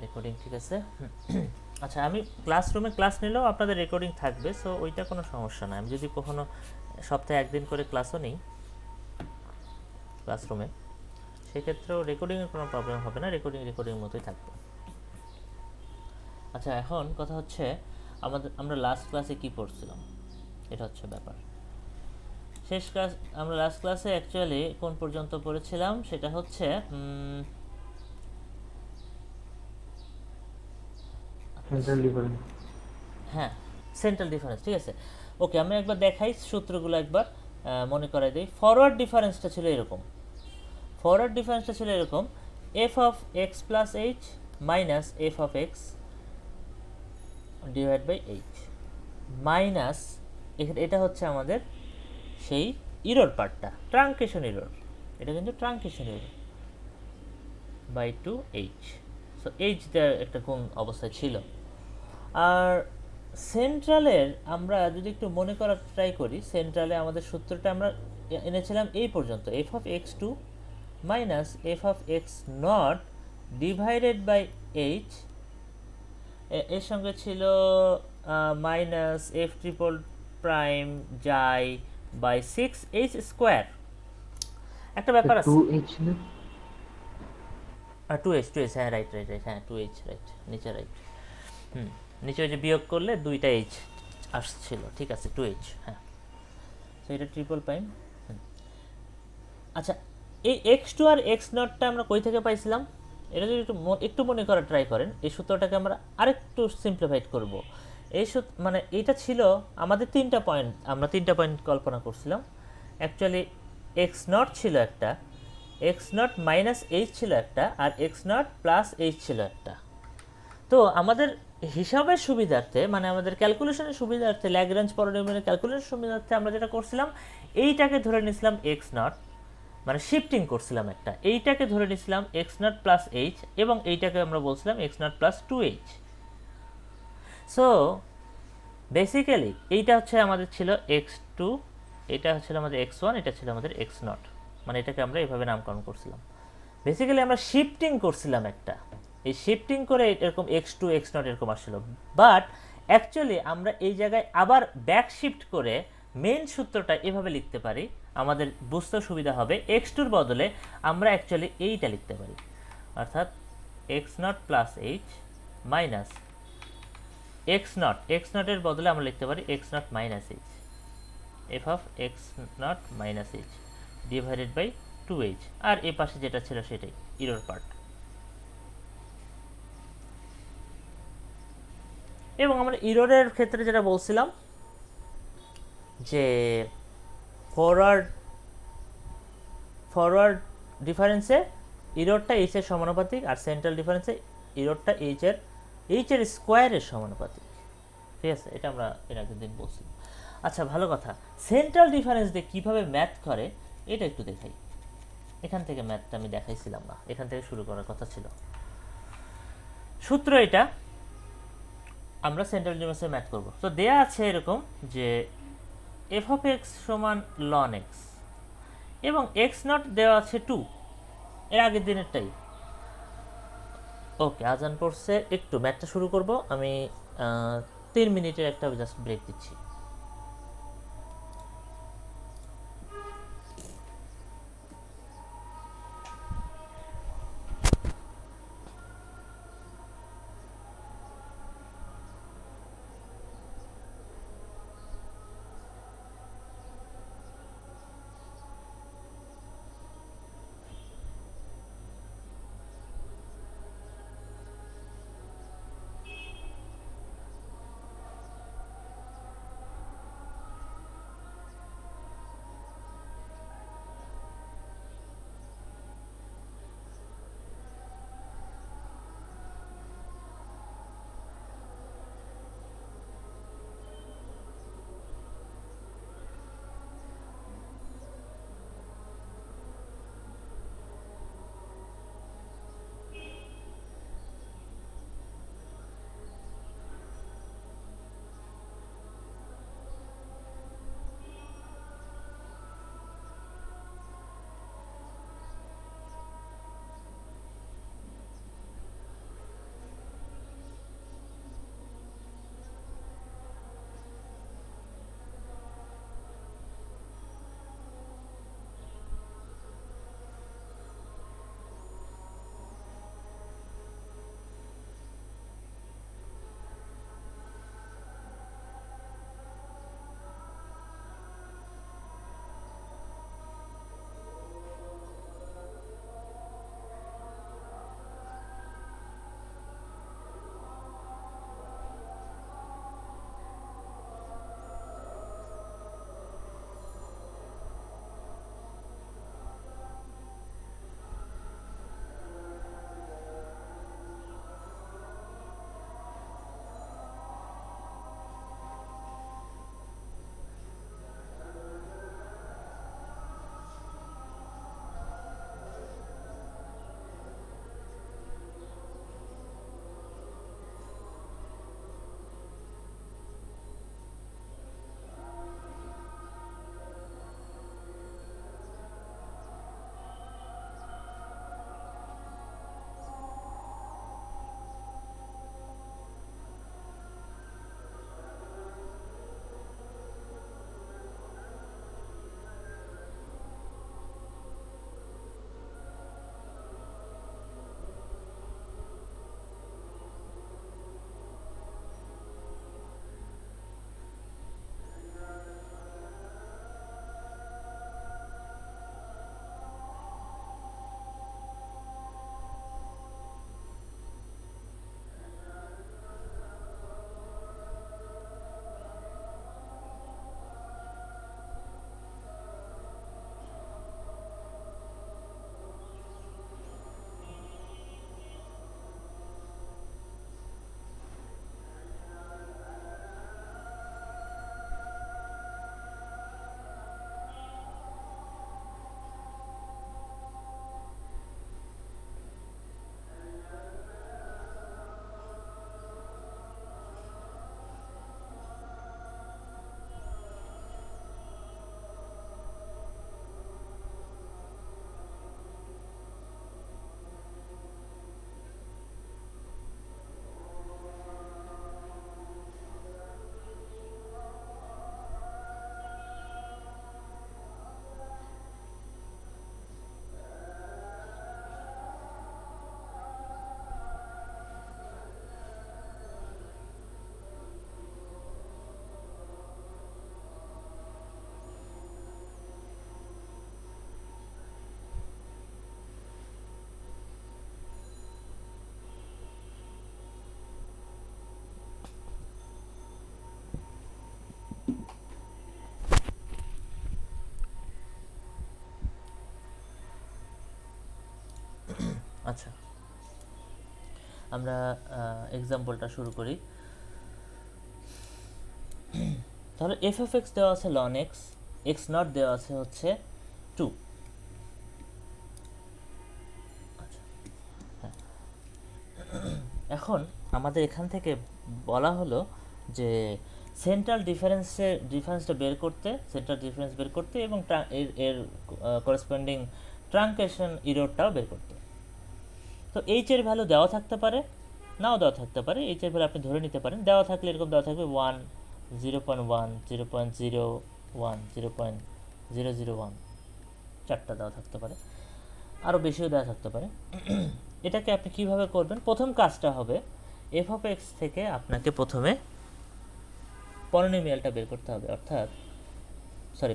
Recording ঠিক আছে। আচ্ছা, আমি ক্লাসরুমে ক্লাস নিলেও আপনাদের রেকর্ডিং থাকবে, সো ওইটা কোনো সমস্যা না। আমি যদি কখনো সপ্তাহে একদিন করে ক্লাসও নিই ক্লাসরুমে, সেক্ষেত্রেও রেকর্ডিংয়ের কোনো প্রবলেম হবে না, রেকর্ডিং মতোই থাকবে। আচ্ছা, এখন কথা হচ্ছে আমরা লাস্ট ক্লাসে কি পড়ছিলাম, এটা হচ্ছে ব্যাপার। আমরা লাস্ট ক্লাসে অ্যাকচুয়ালি কোন পর্যন্ত পড়েছিলাম সেটা হচ্ছে সেন্ট্রাল ডিফারেন্স। হ্যাঁ, সেন্ট্রাল ডিফারেন্স ঠিক আছে। ওকে, আমি একবার দেখাই সূত্রগুলো, একবার মনে করাই দিই। ফরওয়ার্ড ডিফারেন্সটা ছিল এরকম, f of x plus h minus f of x divide by h minus, এটা হচ্ছে আমাদের সেই ইরর পার্টটা, ট্রাঙ্কেশন ইরর, এটা কিন্তু truncation error by two h. So h দেওয়ার একটা কোন অবস্থায় ছিল। আর সেন্ট্রালের আমরা যদি একটু মনে করার ট্রাই করি, সেন্ট্রালে আমাদের সূত্রটা আমরা এনেছিলাম এই পর্যন্ত, f of x two minus f of x not divided by h, এর সঙ্গে ছিল মাইনাস এফ ট্রিপল প্রাইম যাই বাই সিক্স এইচ স্কোয়ার। একটা ব্যাপার টু আছে, এইচ না? টু এইচ, হ্যাঁ রাইট, হ্যাঁ টু এইচ রাইট, নিচে রাইট, নিচে ওই যে বিয়োগ করলে দুইটা এইচ আসছিল, ঠিক আছে, টু এইচ, হ্যাঁ। তো এটা ট্রিপল প্রাইম। আচ্ছা, এই এক্স টু আর এক্স নটটা আমরা কই থেকে পাইছিলাম, এটা যদি একটু মনে করার ট্রাই করেন, এই সূত্রটাকে আমরা আরেকটু সিম্পলিফাইড করব। এই মানে এইটা ছিল আমাদের আমরা তিনটা পয়েন্ট কল্পনা করছিলাম। অ্যাকচুয়ালি এক্স নট ছিল একটা, এক্স নট মাইনাস এইচ ছিল একটা, আর এক্স নট প্লাস এইচ ছিল একটা। তো আমাদের হিসাবের সুবিধার্থে, মানে আমাদের ক্যালকুলেশনের সুবিধার্থে, ল্যাগ্রাঞ্জ পলিনোমিয়ালের ক্যালকুলেশনের সুবিধার্থে আমরা যেটা করছিলাম, এইটাকে ধরে নিয়েছিলাম এক্স নট, মানে শিফটিং করছিলাম একটা, এইটাকে ধরে নিয়েছিলাম এক্স নট প্লাস এইচ, এবং এইটাকে আমরা বলছিলাম x not plus two h. So basically এইটা হচ্ছে আমাদের ছিল এক্স টু, এটা হচ্ছিল আমাদের এক্স ওয়ান, এটা ছিল আমাদের এক্স নট, মানে এটাকে আমরা এভাবে নামকরণ করছিলাম। বেসিক্যালি আমরা শিফটিং করছিলাম একটা, এই শিফটিং করে এরকম এক্স টু এক্স নট এরকম আসছিল। বাট অ্যাকচুয়ালি আমরা এই জায়গায় আবার ব্যাক শিফট করে মেন সূত্রটা এভাবে লিখতে পারি, আমাদের বুঝতে সুবিধা হবে। এক্স টুর বদলে আমরা অ্যাকচুয়ালি এইটা লিখতে পারি, অর্থাৎ x not plus h minus x নটের বদলে আমরা লিখতে পারি x nought minus h, f of x nought minus h divided by two h, আর এ পাশে যেটা ছিল সেটাই ইরর পার্ট। এবং আমরা ইররের ক্ষেত্রে যেটা বলছিলাম যে ফরওয়ার্ড ডিফারেন্সে ইররটা এইচ এর সমানুপাতিক, আর সেন্ট্রাল ডিফারেন্সে ইররটা এইচ এর স্কোয়ারের সমানুপাতিক, ঠিক আছে। এটা আমরা এর আগের দিন বলছিলাম। আচ্ছা, ভালো কথা, সেন্ট্রাল ডিফারেন্স দিয়ে কীভাবে ম্যাথ করে এটা একটু দেখাই। এখান থেকে ম্যাথটা আমি দেখাইছিলাম না, এখান থেকে শুরু করার কথা ছিল। সূত্র এটা, আমরা সেন্ট্রাল ডিফারেন্সে ম্যাথ করব। তো দেয়া আছে এরকম যে এফ অফ এক্স সমান লন এক্স, এবং এক্স নট দেওয়া আছে টু, এর আগের দিনেরটাই। ওকে, আজান পড়ছে, একটু ম্যাথটা শুরু করব আমি। 3 মিনিটের একটা জাস্ট ব্রেক দিচ্ছি। আচ্ছা, আমরা এক্সাম্পলটা শুরু করি। তাহলে এফ অফ এক্স দেওয়া আছে লন এক্স, এক্স নট দেওয়া আছে হচ্ছে 2। আচ্ছা, হ্যাঁ। এখন আমাদের এখান থেকে বলা হলো যে সেন্ট্রাল ডিফারেন্সটা বের করতে, সেন্ট্রাল ডিফারেন্স বের করতে এবং এর করেসপন্ডিং ট্রাঙ্কেশন ইরোরটাও বের করতে। তো এইচ এর ভ্যালু দেওয়া থাকতে পারে, নাও দেওয়া থাকতে পারে। এইচ এর ভ্যালু আপনি ধরে নিতে পারেন। দেওয়া থাকলে এরকম দেওয়া থাকবে 1, 0.1, 0.01, 0.001, চারটা দেওয়া থাকতে পারে, আরও বেশিও দেওয়া থাকতে পারে। এটাকে আপনি কিভাবে করবেন? প্রথম কাজটা হবে এফ অফ এক্স থেকে আপনাকে প্রথমে পলিনোমিয়ালটা বের করতে হবে, অর্থাৎ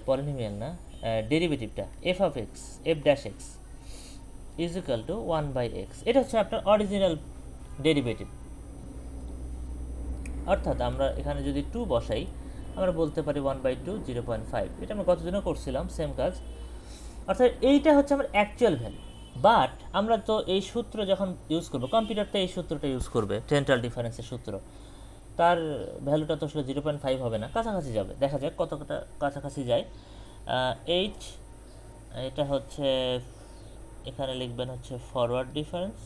পলিনোমিয়াল না, ডেরিভেটিভটা f of x, f dash x is equal to 1/x। এটা হচ্ছে আপনার অরিজিনাল ডেরিভেটিভ। অর্থাৎ আমরা এখানে যদি 2 বসাই, আমরা বলতে পারি 1/2, 0.5। এটা আমরা গতদিনও করছিলাম, সেম কাজ। অর্থাৎ এইটা হচ্ছে আমার অ্যাকচুয়াল ভ্যালু। বাট আমরা তো এই সূত্র যখন ইউজ করবো, কম্পিউটারটা এই সূত্রটা ইউজ করবে, সেন্ট্রাল ডিফারেন্সের সূত্র, তার ভ্যালুটা তো আসলে 0.5 হবে না, কাছাকাছি যাবে। দেখা যাক কতটা কাছাকাছি যায়। এইচ, এটা হচ্ছে এখানে লিখবেন হচ্ছে ফরওয়ার্ড ডিফারেন্স,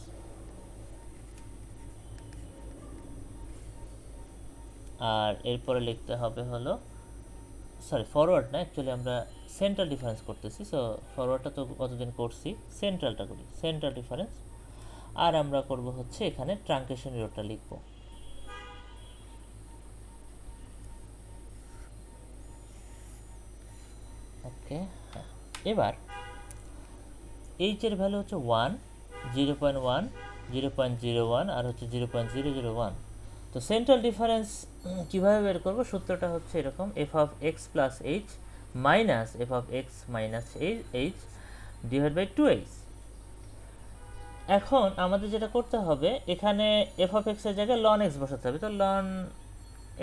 আর এরপরে লিখতে হবে হলো ফরওয়ার্ড না, অ্যাকচুয়ালি আমরা সেন্ট্রাল ডিফারেন্স করতেছি। সো ফরওয়ার্ডটা তো কতদিন করছি, সেন্ট্রালটা করি, সেন্ট্রাল ডিফারেন্স। আর আমরা করব হচ্ছে এখানে ট্রাঙ্কেশন ইরোরটা লিখব। ওকে, হ্যাঁ। এবার এইচ এর ভ্যালু হচ্ছে 1, 0.1, 0.01 আর হচ্ছে 0.001। তো সেন্ট্রাল ডিফারেন্স কীভাবে বের করবো? সূত্রটা হচ্ছে এরকম, f of x plus h minus f of x minus h divide by 2h। এখন আমাদের যেটা করতে হবে, এখানে এফ অফ এক্সের জায়গায় লন এক্স বসাতে হবে। তো ln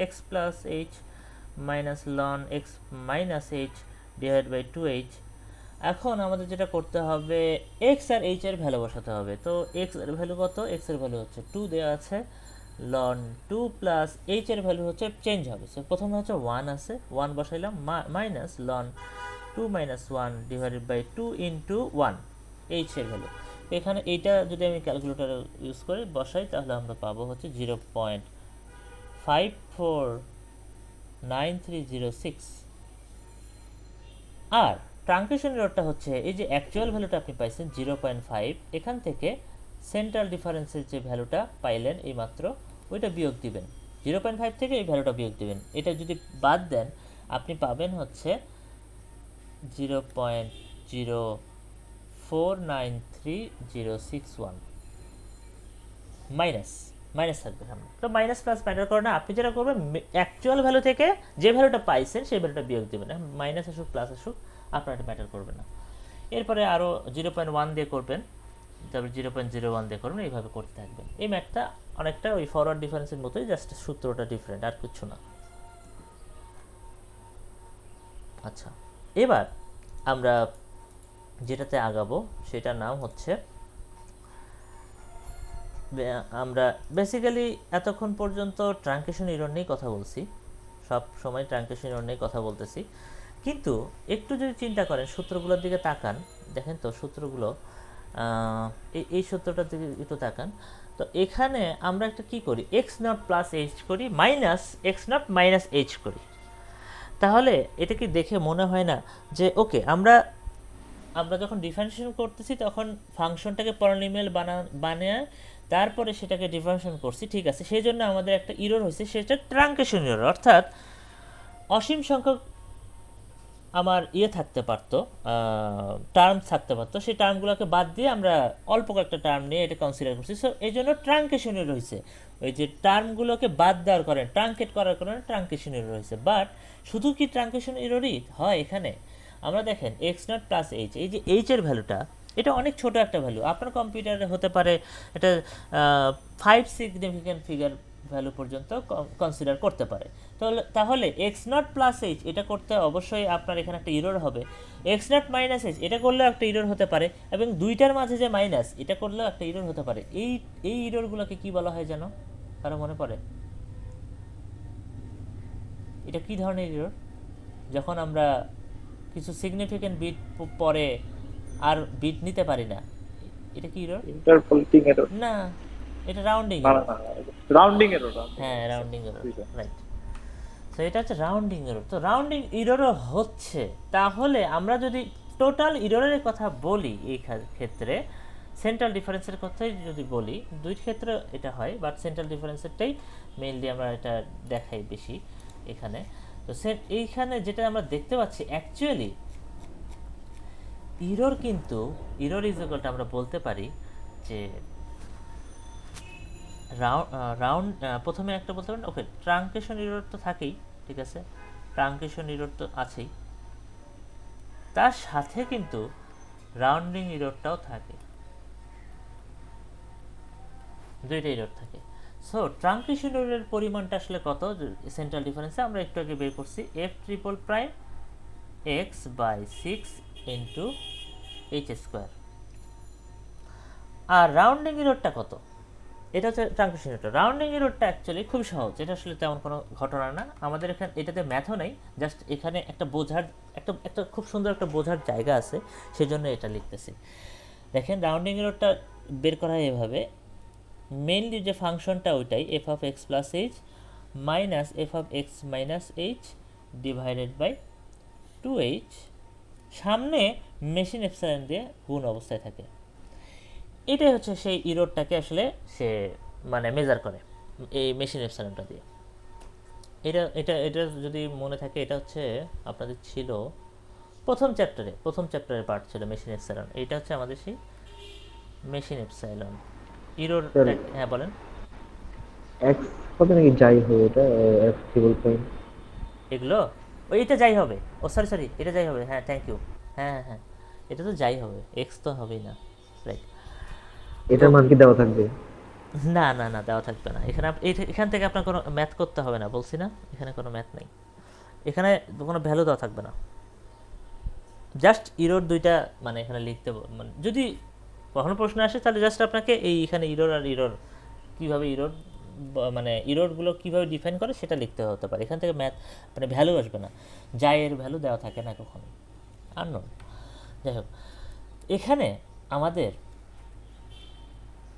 x plus h minus ln x minus h divide by 2h। এখন আমাদের যেটা করতে হবে, এক্স আর এইচ এর ভ্যালু বসাতে হবে। তো এক্স এর ভ্যালু কত? এক্স এর ভ্যালু হচ্ছে 2 দেওয়া আছে, লন 2 প্লাস এইচ এর ভ্যালু হচ্ছে চেঞ্জ হবে। সো প্রথমে হচ্ছে 1 আছে, 1 বসাইলাম, minus ln 2 minus 1 divided by 2 into 1 h এর ভ্যালু। এখানে এইটা যদি আমি ক্যালকুলেটর ইউজ করে বসাই, তাহলে আমরা পাবো হচ্ছে 0.549306। আর ট্রাঙ্কেশন ইররটা হচ্ছে এই যে অ্যাকচুয়াল ভ্যালুটা আপনি পাইছেন 0.5, এখান থেকে সেন্ট্রাল ডিফারেন্সের যে ভ্যালুটা পাইলেন এইমাত্র, ওইটা বিয়োগ দিবেন। 0.5 থেকে এই ভ্যালুটা বিয়োগ দিবেন। এটা যদি বাদ দেন, আপনি পাবেন হচ্ছে 0.049361 মাইনাস থাকবে সামনে। তো মাইনাস প্লাস ম্যাটার করে না, আপনি যেটা করবেন অ্যাকচুয়াল ভ্যালু থেকে যে ভ্যালুটা পাইছেন সেই ভ্যালুটা বিয়োগ দেবেন। মাইনাস আসুক প্লাস আসুক, আপনার এটা ম্যাটার করবে না। এরপরে আরও 0.1 দিয়ে করবেন, তারপরে 0.01 দিয়ে করবেন, এইভাবে করতে থাকবেন। এই ম্যাথটা অনেকটা ওই ফরওয়ার্ড ডিফারেন্সের মতোই, জাস্ট সূত্রটা ডিফারেন্ট, আর কিছু না। আচ্ছা, এবার আমরা যেটাতে আগাবো সেটার নাম হচ্ছে, আমরা বেসিক্যালি এতক্ষণ পর্যন্ত ট্রাঙ্কেশন ইরর নিয়েই কথা বলছি, সব সময় ট্রাঙ্কেশন ইরর নিয়ে কথা বলতেছি। কিন্তু একটু যদি চিন্তা করেন, সূত্রগুলোর দিকে তাকান, দেখেন তো সূত্রগুলো, এই সূত্রটার দিকে একটু তাকান। তো এখানে আমরা একটা কি করি, এক্স নট প্লাস এইচ করি, minus x nought minus H করি। তাহলে এটা কি দেখে মনে হয় না যে ওকে, আমরা যখন ডিফারেন্সিয়েশন করতেছি তখন ফাংশনটাকে পলিনোমিয়াল বানিয়ে তারপরে সেটাকে ডিফারেন্সিয়েশন করছি, ঠিক আছে। সেই জন্য আমাদের একটা ইরর হয়েছে, সেটা ট্রাঙ্কেশন ইরর। অর্থাৎ অসীম সংখ্যক আমার থাকতে পারতো, টার্ম থাকতে পারতো, সেই টার্মগুলোকে বাদ দিয়ে আমরা অল্প কয়েকটা টার্ম নিয়ে এটা কনসিডার করছি। সো এই জন্য ট্রাঙ্কেশন ইরর হয়েছে। ওই যে টার্মগুলোকে বাদ দেওয়ার কারণে, ট্রাঙ্কেট করার কারণে ট্রাঙ্কেশন ইরর হয়েছে। বাট শুধু কি ট্রাঙ্কেশন ইররই হয় এখানে? আমরা দেখেন এক্স নট প্লাস এইচ, এই যে এইচ এর ভ্যালুটা, এটা অনেক ছোট একটা ভ্যালু। আপনার কম্পিউটারে হতে পারে এটা 5 সিগনিফিক্যান্ট ফিগার ভ্যালু পর্যন্ত কনসিডার করতে পারে। তাহলে এক্স নট প্লাস এইচ এটা করতে অবশ্যই আপনার এখানে একটা ইরর হবে, এক্স নট মাইনাস এইচ এটা করলেও একটা ইরর হতে পারে, এবং দুইটার মাঝে যে মাইনাস এটা করলেও একটা ইরর হতে পারে। এই ইররগুলোকে কি বলা হয় জানো, কারো মনে পড়ে? এটা কি ধরনের ইরর? যখন আমরা কিছু সিগনিফিক্যান্ট বিট পরে আর বিট নিতে পারি না, এটা কি এরর? Interpolating error. না, এটা রাউন্ডিং না না এরর। না, রাউন্ডিং এরর। হ্যাঁ, রাউন্ডিং এরর, রাইট। তো এটা হচ্ছে রাউন্ডিং এরর। তো রাউন্ডিং এররও হচ্ছে। তাহলে আমরা যদি টোটাল এররের কথা বলি, এই ক্ষেত্রে সেন্ট্রাল ডিফারেন্সের কথাই যদি বলি, দুই ক্ষেত্রে এটা হয়, বাট সেন্ট্রাল ডিফারেন্সেরটাই মেইনলি আমরা এটা দেখাই বেশি এখানে। তো এইখানে যেটা আমরা দেখতে পাচ্ছি অ্যাকচুয়ালি ইরর, কিন্তু ইরর ইজ ইকুয়াল আমরা বলতে পারি যে রাউন্ড প্রথমে একটা বলতে পারেন ওকে ট্রাঙ্কেশন ইরর তো থাকেই, ঠিক আছে, ট্রাঙ্কেশন ইরর তো আছেই, তার সাথে কিন্তু রাউন্ডিং ইররটাও থাকে, দুইটা ইরর থাকে। সো ট্রাঙ্কেশন ইররের পরিমাণটা আসলে কত সেন্ট্রাল ডিফারেন্সে আমরা একটু আগে বের করছি, f triple prime x by 6 into h square. আর রাউন্ডিং ইররটা কত? এটা হচ্ছে ট্রাঙ্কেশন ইররটা। রাউন্ডিং ইররটা অ্যাকচুয়ালি খুব সহজ, এটা আসলে তেমন কোনো ঘটনা না, আমাদের এখানে এটাতে ম্যাথও নেই, জাস্ট এখানে একটা বোঝার একটা খুব সুন্দর একটা বোঝার জায়গা আছে, সেজন্য এটা লিখতেছি। দেখেন রাউন্ডিং ইররটা বের করা হয় এভাবে, মেইনলি যে ফাংশনটা ওইটাই f of x plus h minus f of x minus h divided by 2h, সামনে মেশিন এপসাইলন দিয়ে গুণ অবস্থায় থাকে। এটাই হচ্ছে সেই ইররটাকে আসলে সে মানে মেজার করে এই মেশিন এপসাইলনটা দিয়ে। এটা এটা এটা যদি মনে থাকে, এটা হচ্ছে আপনাদের ছিল প্রথম চ্যাপ্টারের পার্ট ছিল মেশিন এপসাইলন। এইটা হচ্ছে আমাদের সেই মেশিন এপসাইলন ইরর। হ্যাঁ বলেন। এক্স হবে নাকি যাই হবে এটা এফ ট্রিপল প্রাইম? এগুলো এটা যাই হবে, ও সরি এটা যাই হবে, হ্যাঁ থ্যাংক ইউ, হ্যাঁ এটা তো যাই হবে, এক্স তো হবেই না, রাইট। এটার মান কি দেওয়া থাকবে? না দেওয়া থাকবে না এখানে। এখান থেকে আপনার কোনো ম্যাথ করতে হবে না, বলছি না এখানে কোনো ম্যাথ নেই, এখানে কোনো ভ্যালু দেওয়া থাকবে না, জাস্ট ইরোর দুইটা মানে এখানে লিখতে মানে যদি কখনো প্রশ্ন আসে তাহলে জাস্ট আপনাকে এখানে ইরোর আর ইরোর কীভাবে ইরোর মানে ইরোরগুলো কীভাবে ডিফাইন করে সেটা লিখতে হতে পারে, এখান থেকে ম্যাথ মানে ভ্যালু আসবে না, যাই এর ভ্যালু দেওয়া থাকে না কখনো, আননোন। যাই হোক, এখানে আমাদের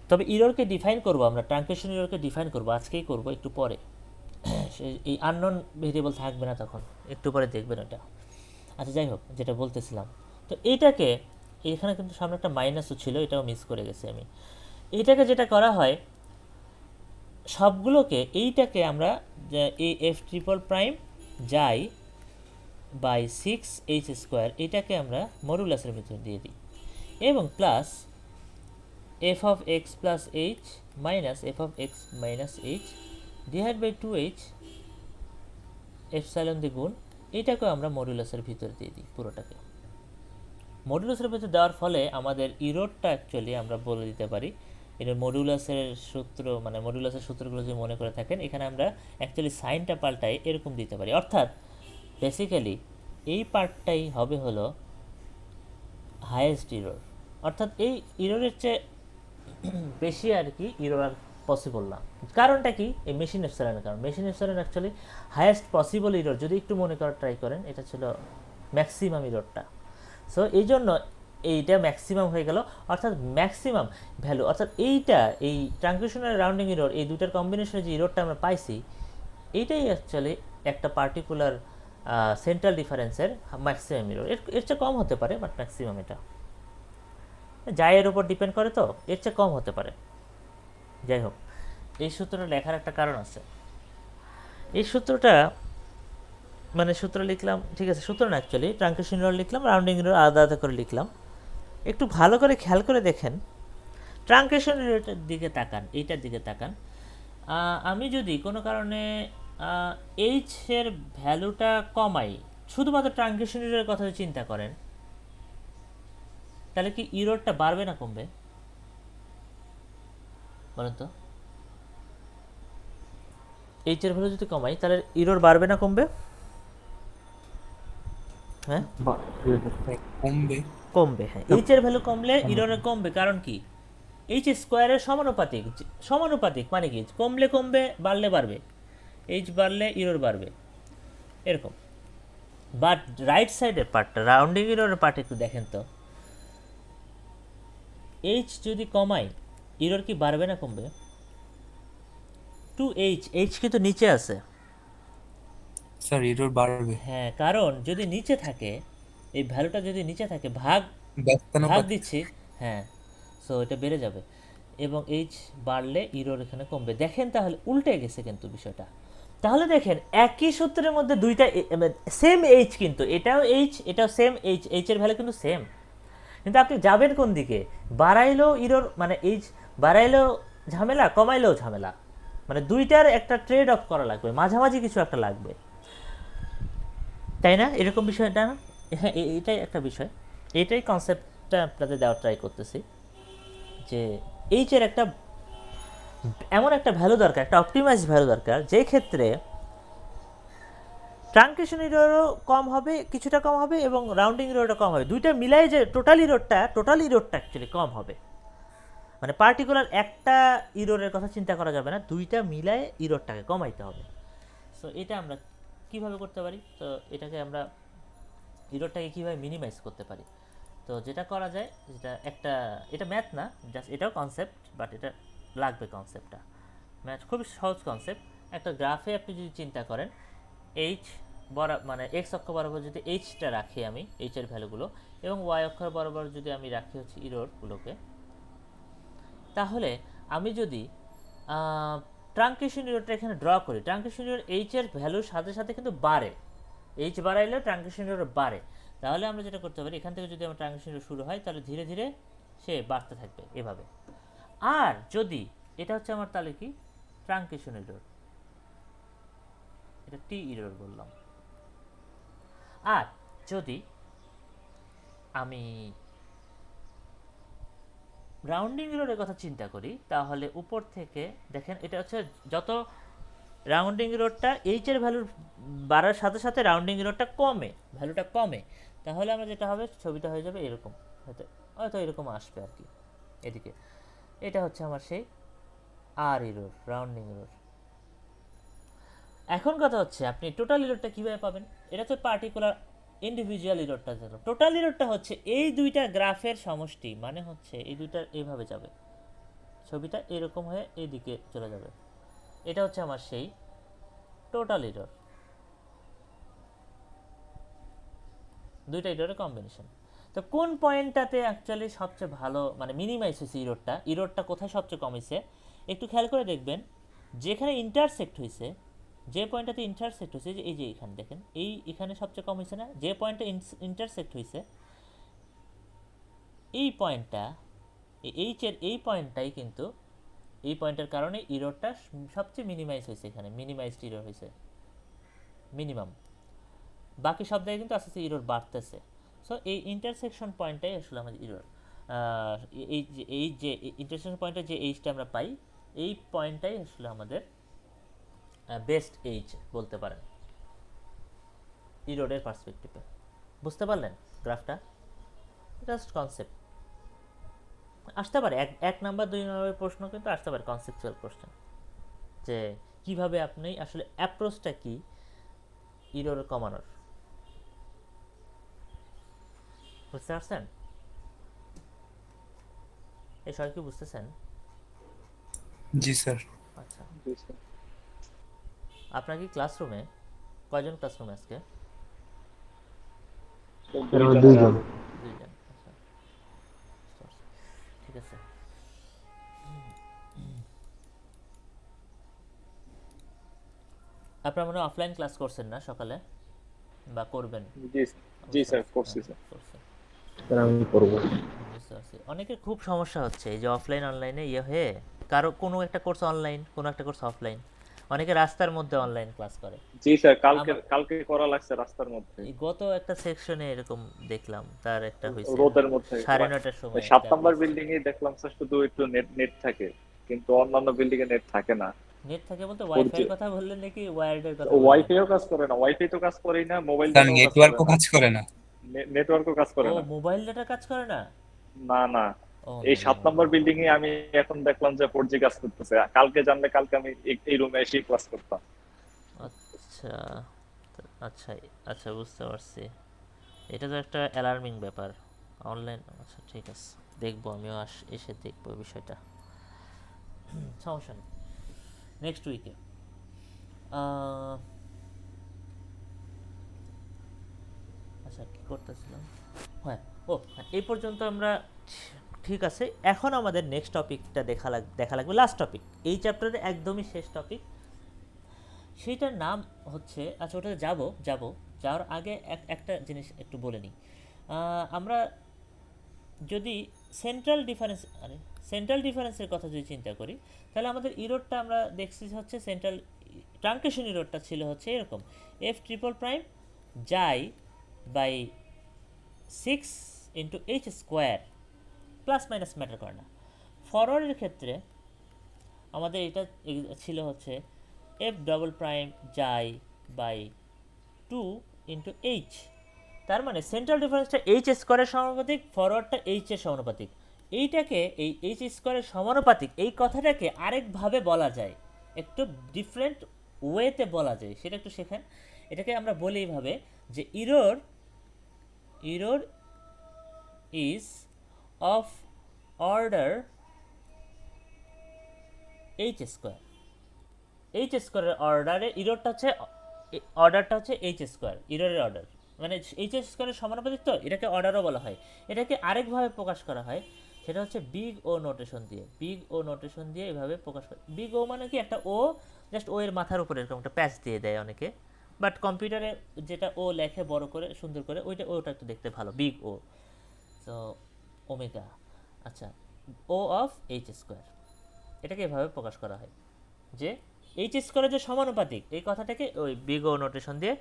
তবে ইররকে ডিফাইন করব আমরা, ট্রাঙ্কেশন ইররকে ডিফাইন করব, আজকেই করব, একটু পরে। এই আননোন ভেরিয়েবল থাকবে না তখন, একটু পরে দেখবেন ওটা। আচ্ছা যাই হোক, যেটা বলতেছিলাম, তো এইটাকে এখানে কিন্তু সামনে একটা মাইনাসও ছিল, এটাও মিস করে গেছি আমি। এইটাকে যেটা করা হয় সবগুলোকে, এইটাকে আমরা এই এফ ট্রিপল প্রাইম যাই বাই 6h² এটাকে আমরা মডুলাসের ভিতরে দিয়ে দিই, এবং plus f of x plus h minus f of x minus h divide by 2h epsilon দিয়ে গুণ, এইটাকেও আমরা মডুলাসের ভিতরে দিয়ে দিই পুরোটাকে। মডুলাসের ভিতরে দেওয়ার ফলে আমাদের ইরোডটা অ্যাকচুয়ালি আমরা বলে দিতে পারি, এটা মডুলাসের সূত্র, মানে মডুলাসের সূত্রগুলো যদি মনে করে থাকেন, এখানে আমরা অ্যাকচুয়ালি সাইনটা পাল্টাই এরকম দিতে পারি, অর্থাৎ বেসিক্যালি এই পার্টটাই হবে হলো হায়েস্ট ইরোর, অর্থাৎ এই ইরোরের চেয়ে বেশি আর কি ইরোর আর পসিবল না। কারণটা কি? এই মেশিন এপসাইলনের কারণ। Machine epsilon actually highest possible error, যদি একটু মনে করার ট্রাই করেন, এটা ছিল ম্যাক্সিমাম ইরোরটা। সো এই জন্য এইটা ম্যাক্সিমাম হয়ে গেল, অর্থাৎ ম্যাক্সিমাম ভ্যালু, অর্থাৎ এইটা এই ট্রাঙ্কেশনের রাউন্ডিং ইরোর, এই দুটার কম্বিনেশনে যে ইরোরটা আমরা পাইছি, এইটাই অ্যাকচুয়ালি একটা পার্টিকুলার সেন্ট্রাল ডিফারেন্সের ম্যাক্সিমাম ইরোর। এর চেয়ে কম হতে পারে, বাট ম্যাক্সিমাম এটা যাইয়ের উপর ডিপেন্ড করে, তো এর চেয়ে কম হতে পারে। যাই হোক, এই সূত্রটা লেখার একটা কারণ আছে। এই সূত্রটা মানে সূত্র লিখলাম, ঠিক আছে, সূত্র না অ্যাকচুয়ালি ট্রাঙ্কেশন ইরর লিখলাম, রাউন্ডিং ইরর আলাদা আলাদা করে লিখলাম। একটু ভালো করে খেয়াল করে দেখেন, ট্রাঙ্কেশন ইররের দিকে তাকান, এইটার দিকে তাকান। আমি যদি কোনো কারণে এইচ এর ভ্যালুটা কমাই, শুধুমাত্র ট্রাঙ্কেশন ইররের কথা চিন্তা করেন, তাহলে কি ইররটা বাড়বে না কমবে বলেন তো? এইচ এর ভ্যালু যদি কমাই তাহলে ইরর বাড়বে না কমবে? হ্যাঁ, কমবে। কমবে। হ্যাঁ, এইচ এর ভ্যালু কমলে ইরর কমবে, কারণ কি এইচ স্কোয়ারের সমানুপাতিক। সমানুপাতিক মানে কি কমলে কমবে বাড়লে বাড়বে, এইচ বাড়লে ইরর বাড়বে এরকম। বাট রাইট সাইডের পার্টটা, রাউন্ডিং ইররের পার্ট একটু দেখেন তো, এইচ যদি কমাই ইরর কি বাড়বে না কমবে? টু এইচ, এইচ কিন্তু নিচে আছে। স্যার এরর বাড়বে। হ্যাঁ, কারণ যদি নিচে থাকে, এই ভ্যালুটা যদি নিচে থাকে, ভাগ ব্যস্তানুপাত। দিচ্ছি, হ্যাঁ, সো এটা বেড়ে যাবে এবং এইচ বাড়লে ইরর এখানে কমবে। দেখেন তাহলে উল্টে গেছে কিন্তু বিষয়টা। তাহলে দেখেন একই সূত্রের মধ্যে দুইটা সেম এইচ, কিন্তু এটাও এইচ এটাও সেম এইচ, এইচ এর ভ্যালু কিন্তু সেম, কিন্তু আপনি যাবেন কোন দিকে? বাড়াইলেও ইরর মানে এইচ বাড়াইলেও ঝামেলা, কমাইলেও ঝামেলা, মানে দুইটার একটা ট্রেড অফ করা লাগবে, মাঝামাঝি কিছু একটা লাগবে, তাই না? এরকম বিষয়টা না? হ্যাঁ, এটাই একটা বিষয়, এটাই কনসেপ্টটা আপনাদের দেওয়ার ট্রাই করতেছি যে এইচ এর একটা এমন একটা ভ্যালু দরকার, একটা অপটিমাইজ ভ্যালু দরকার, যে ক্ষেত্রে ট্রাঙ্কেশন ইরোরও কম হবে, কিছুটা কম হবে, এবং রাউন্ডিং ইরোরটা কম হবে। দুইটা মিলাই যে টোটাল ইরোরটা অ্যাকচুয়ালি কম হবে। মানে পার্টিকুলার একটা ইরোরের কথা চিন্তা করা যাবে না, দুইটা মিলায় ইরোরটাকে কমাইতে হবে। সো এটা আমরা কিভাবে করতে পারি? তো এটাকে আমরা ইরোরটাকে কীভাবে মিনিমাইজ করতে পারি? তো যেটা করা যায়, এটা ম্যাথ না, জাস্ট এটাও কনসেপ্ট, বাট এটা লাগবে কনসেপ্টটা। ম্যাথ খুবই সহজ কনসেপ্ট। একটা গ্রাফে আপনি যদি চিন্তা করেন, এইচ মানে এক্স অক্ষ বরাবর যদি এইচটা রাখি আমি, এইচের ভ্যালুগুলো, এবং ওয়াই অক্ষ বরাবর যদি আমি রাখি হচ্ছে ইরোরগুলোকে, তাহলে আমি যদি ট্রাঙ্কেশন ইরোরটা এখানে ড্র করি, ট্রাঙ্কেশন ইরোর এইচের ভ্যালুর সাথে সাথে কিন্তু বাড়ে, এইচ বাড়াইলেও ট্রাঙ্কেশন ইরোর বাড়ে। তাহলে আমরা যেটা করতে পারি, এখান থেকে যদি আমার ট্রাঙ্কেশন ইরোর শুরু হয়, তাহলে ধীরে ধীরে সে বাড়তে থাকবে এভাবে। আর যদি এটা হচ্ছে আমার তাহলে কি ট্রাঙ্কেশন ইরোর, এটা টি ইরোর বললাম। আর যদি আমি রাউন্ডিং ইরোরের কথা চিন্তা করি, তাহলে উপর থেকে দেখেন এটা হচ্ছে যত রাউন্ডিং ইরোরটা এইচের ভ্যালু বাড়ার সাথে সাথে রাউন্ডিং ইরোরটা ভ্যালুটা কমে, তাহলে আমরা যেটা হবে ছবিটা হয়ে যাবে এরকম, হয়তো এরকম আসবে আর কি এদিকে। এটা হচ্ছে আমার সেই আর ইরোর, রাউন্ডিং ইরোর। এখন কথা হচ্ছে আপনি টোটাল ইরোরটা কীভাবে পাবেন? এটা তো পার্টিকুলার ইন্ডিভিজুয়াল ইরোরটা। টোটাল ইরোরটা হচ্ছে এই দুইটা গ্রাফের সমষ্টি, মানে হচ্ছে এই দুইটার এইভাবে যাবে, ছবিটা এরকম হয়ে এইদিকে চলে যাবে। এটা হচ্ছে আমার সেই টোটাল ইরোর, দুইটা ইরোরের কম্বিনেশন। তো কোন পয়েন্টটাতে অ্যাকচুয়ালি সবচেয়ে ভালো মানে মিনিমাইজ হয়েছে ইরোরটা কোথায় সবচেয়ে কমেছে একটু খেয়াল করে দেখবেন। যেখানে ইন্টারসেক্ট হয়েছে, যে পয়েন্টটাতে ইন্টারসেক্ট হয়েছে, এই যে এখানে দেখেন, এখানে সবচেয়ে কম হয়েছে না? যে পয়েন্টে ইন্টারসেক্ট হয়েছে এই পয়েন্টটা, এইচের এই পয়েন্টটাই কিন্তু, এই পয়েন্টের কারণে ইরোরটা সবচেয়ে মিনিমাইজ হয়েছে, এখানে মিনিমাইজড ইরোর হয়েছে মিনিমাম। বাকি সব জায়গায় কিন্তু আস্তে আস্তে ইরোর বাড়তেছে। সো এই ইন্টারসেকশন পয়েন্টটাই আসলে আমাদের ইরোর। এই যে ইন্টারসেকশন পয়েন্টে যে এইচটা আমরা পাই, এই পয়েন্টটাই আসলে আমাদের বেস্ট এইচ বলতে পারেন ইরোরের পার্সপেক্টিভে। বুঝতে পারলেন গ্রাফটা? জাস্ট কনসেপ্ট আসতে পারে, এক নাম্বার 2 নম্বরের প্রশ্ন কিন্তু আসতে পারে, কনসেপচুয়াল কোশ্চেন, যে কিভাবে আপনি আসলে অ্যাপ্রোচটা কি ইরোর কমানোর। বুঝতে পারছেন? এই সবাই কি বুঝতেছেন? জি স্যার। আচ্ছা, আপনার কি ক্লাসরুমে কয়জন ক্লাসরুমে আজকে? দুইজন। 2জন। আচ্ছা, ঠিক আছে। আপনারা মনে হয় অফলাইন ক্লাস করছেন না সকালে, বা করবেন? জি স্যার, করছি স্যার। করছেন। স্যার আমি করবো। বুঝতে পারছি। অনেকের খুব সমস্যা হচ্ছে এই যে অফলাইন অনলাইনে হয়ে, কারো কোনো একটা কোর্স অনলাইন, কোনো একটা কোর্স অফলাইন, অনেকে রাস্তার মধ্যে অনলাইন ক্লাস করে। জি স্যার, কালকে করা লাগছে রাস্তার মধ্যে, এই গত একটা সেকশনে এরকম দেখলাম, তার একটা হয়েছে রোদের মধ্যে 9:30টার সময় 7 নম্বর বিল্ডিং এ দেখলাম স্যার শুধু একটু নেট থাকে, কিন্তু অন্যান্য বিল্ডিং এ নেট থাকে না। নেট থাকে বলতে ওয়াইফাই এর কথা বললেন নাকি ওয়্যারডের কথা বললেন? ওয়াইফাইও কাজ করে না, ওয়াইফাই তো কাজ করেই না, মোবাইল স্যার ডাটাও কাজ করে নেটওয়ার্কও না, কাজ করে না। নেটওয়ার্কও কাজ করে ও না। মোবাইল ডাটা কাজ করে না? না না, ও এই নো 7 নম্বর বিল্ডিং এ আমি এখন দেখলাম যে 4G কাজ করতেছে। কালকে জানলে কালকে আমি এই রুমে এসে ক্লাস করতাম। আচ্ছা আচ্ছা আচ্ছা, বুঝতে পারছি। এটা তো একটা অ্যালার্মিং ব্যাপার অনলাইন। আচ্ছা ঠিক আছে, দেখবো আমিও এসে দেখবো বিষয়টা, সমস্যা নেই। নেক্সট উইকে আচ্ছা কি করতেছিলাম, হ্যাঁ ও হ্যাঁ, এই পর্যন্ত আমরা ঠিক আছে। এখন আমাদের নেক্সট টপিকটা দেখা লাগবে, লাস্ট টপিক এই চ্যাপ্টারে, একদমই শেষ টপিক। সেইটার নাম হচ্ছে, আচ্ছা ওটাতে যাওয়ার আগে একটা জিনিস একটু বলে নিই। আমরা যদি সেন্ট্রাল ডিফারেন্সের কথা যদি চিন্তা করি, তাহলে আমাদের ইরোডটা আমরা দেখছি হচ্ছে সেন্ট্রাল ট্রাঙ্কেশন ইরোডটা ছিল হচ্ছে এরকম, এফ ট্রিপল প্রাইম যাই by 6 × h² plus minus matter করে না। ফরওয়ার্ডের ক্ষেত্রে আমাদের এটা ছিল হচ্ছে এফ ডবল প্রাইম যাই বাই 2 × h। তার মানে সেন্ট্রাল ডিফারেন্সটা h² সমানুপাতিক, ফরওয়ার্ডটা h এর সমানুপাতিক। এইটাকে এই h² সমানুপাতিক এই কথাটাকে আরেকভাবে বলা যায়, একটু ডিফারেন্ট ওয়েতে বলা যায়, সেটা একটু শেখেন। এটাকে আমরা বলি এইভাবে যে error is of order h²। h² অর্ডারে ইরোরটা হচ্ছে, অর্ডারটা হচ্ছে h², ইরোরের অর্ডার মানে h² সমানুপাতিক, তো এটাকে অর্ডারও বলা হয়। এটাকে আরেকভাবে প্রকাশ করা হয়, সেটা হচ্ছে বিগ ও নোটেশন দিয়ে এভাবে প্রকাশ করে। বিগ ও মানে কি, একটা ও জাস্ট ও এর মাথার উপরে এরকম একটা প্যাচ দিয়ে দেয় অনেকে, বাট কম্পিউটারে যেটা ও লেখে বড় করে সুন্দর করে, ওটা একটু দেখতে ভালো, বিগ ও। তো ওমেগা, আচ্ছা ও অফ h², এটাকে এভাবে প্রকাশ করা হয় যে h² যে সমানুপাতিক এই কথাটাকে ওই বিগ ও নোটেশন দিয়ে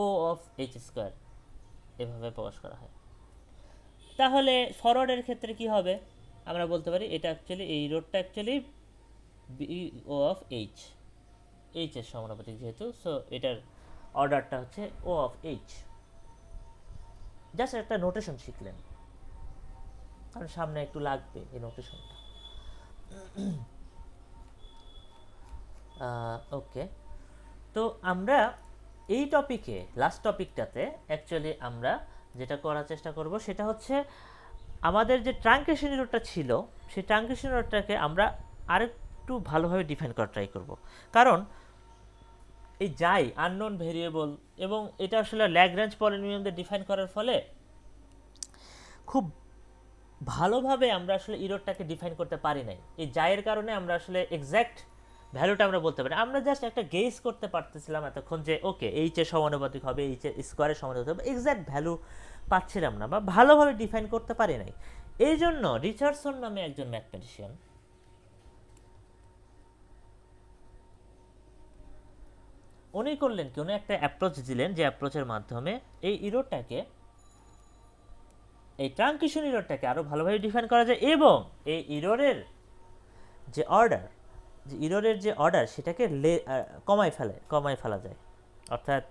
ও অফ h² এভাবে প্রকাশ করা হয়। তাহলে ফরওয়ার্ডের ক্ষেত্রে কি হবে, আমরা বলতে পারি এটা অ্যাকচুয়ালি, এই রোডটা actually be O of h এর সমানুপাতিক যেহেতু, সো এটার অর্ডারটা হচ্ছে ও অফ এইচ। জাস্ট একটা নোটেশন শিখলেন, কারণ সামনে একটু লাগবে এই নোটেশনটা। ওকে, তো আমরা এই টপিকে, লাস্ট টপিকটাতে অ্যাকচুয়ালি আমরা যেটা করার চেষ্টা করব সেটা হচ্ছে আমাদের যে ট্রাঙ্কেশন ইরোরটা ছিল, সেই ট্রাঙ্কেশন ইরোরটাকে আমরা আরেকটু ভালোভাবে ডিফাইন করার ট্রাই করব। কারণ এই যাই আননোন ভেরিয়েবল, এবং এটা আসলে ল্যাগ্রাঞ্জ পলিনোমিয়াল দিয়ে ডিফাইন করার ফলে খুব ভালোভাবে আমরা আসলে ইরোরটাকে ডিফাইন করতে পারি নাই। এই যাইয়ের কারণে আমরা আসলে এক্স্যাক্ট ভ্যালুটা আমরা বলতে পারি, আমরা জাস্ট একটা গেস করতে পারতেছিলাম এতক্ষণ যে ওকে এইচ এর সমানুপাতিক হবে, এইচ এর স্কোয়ারের সমানুপাতিক হবে, এক্স্যাক্ট ভ্যালু পাচ্ছিলাম না বা ভালোভাবে ডিফাইন করতে পারি নাই। এই জন্য রিচার্ডসন নামে একজন ম্যাথমেটিশিয়ান উনি করলেন কি, উনি একটা অ্যাপ্রোচ দিলেন, যে অ্যাপ্রোচের মাধ্যমে এই ইরোরটাকে, এই ট্রাঙ্কেশন ইরোরটাকে আরো ভালোভাবে ডিফাইন করা যায়, এবং এই ইরোরের যে অর্ডার সেটাকে কমায় ফেলা যায়। অর্থাৎ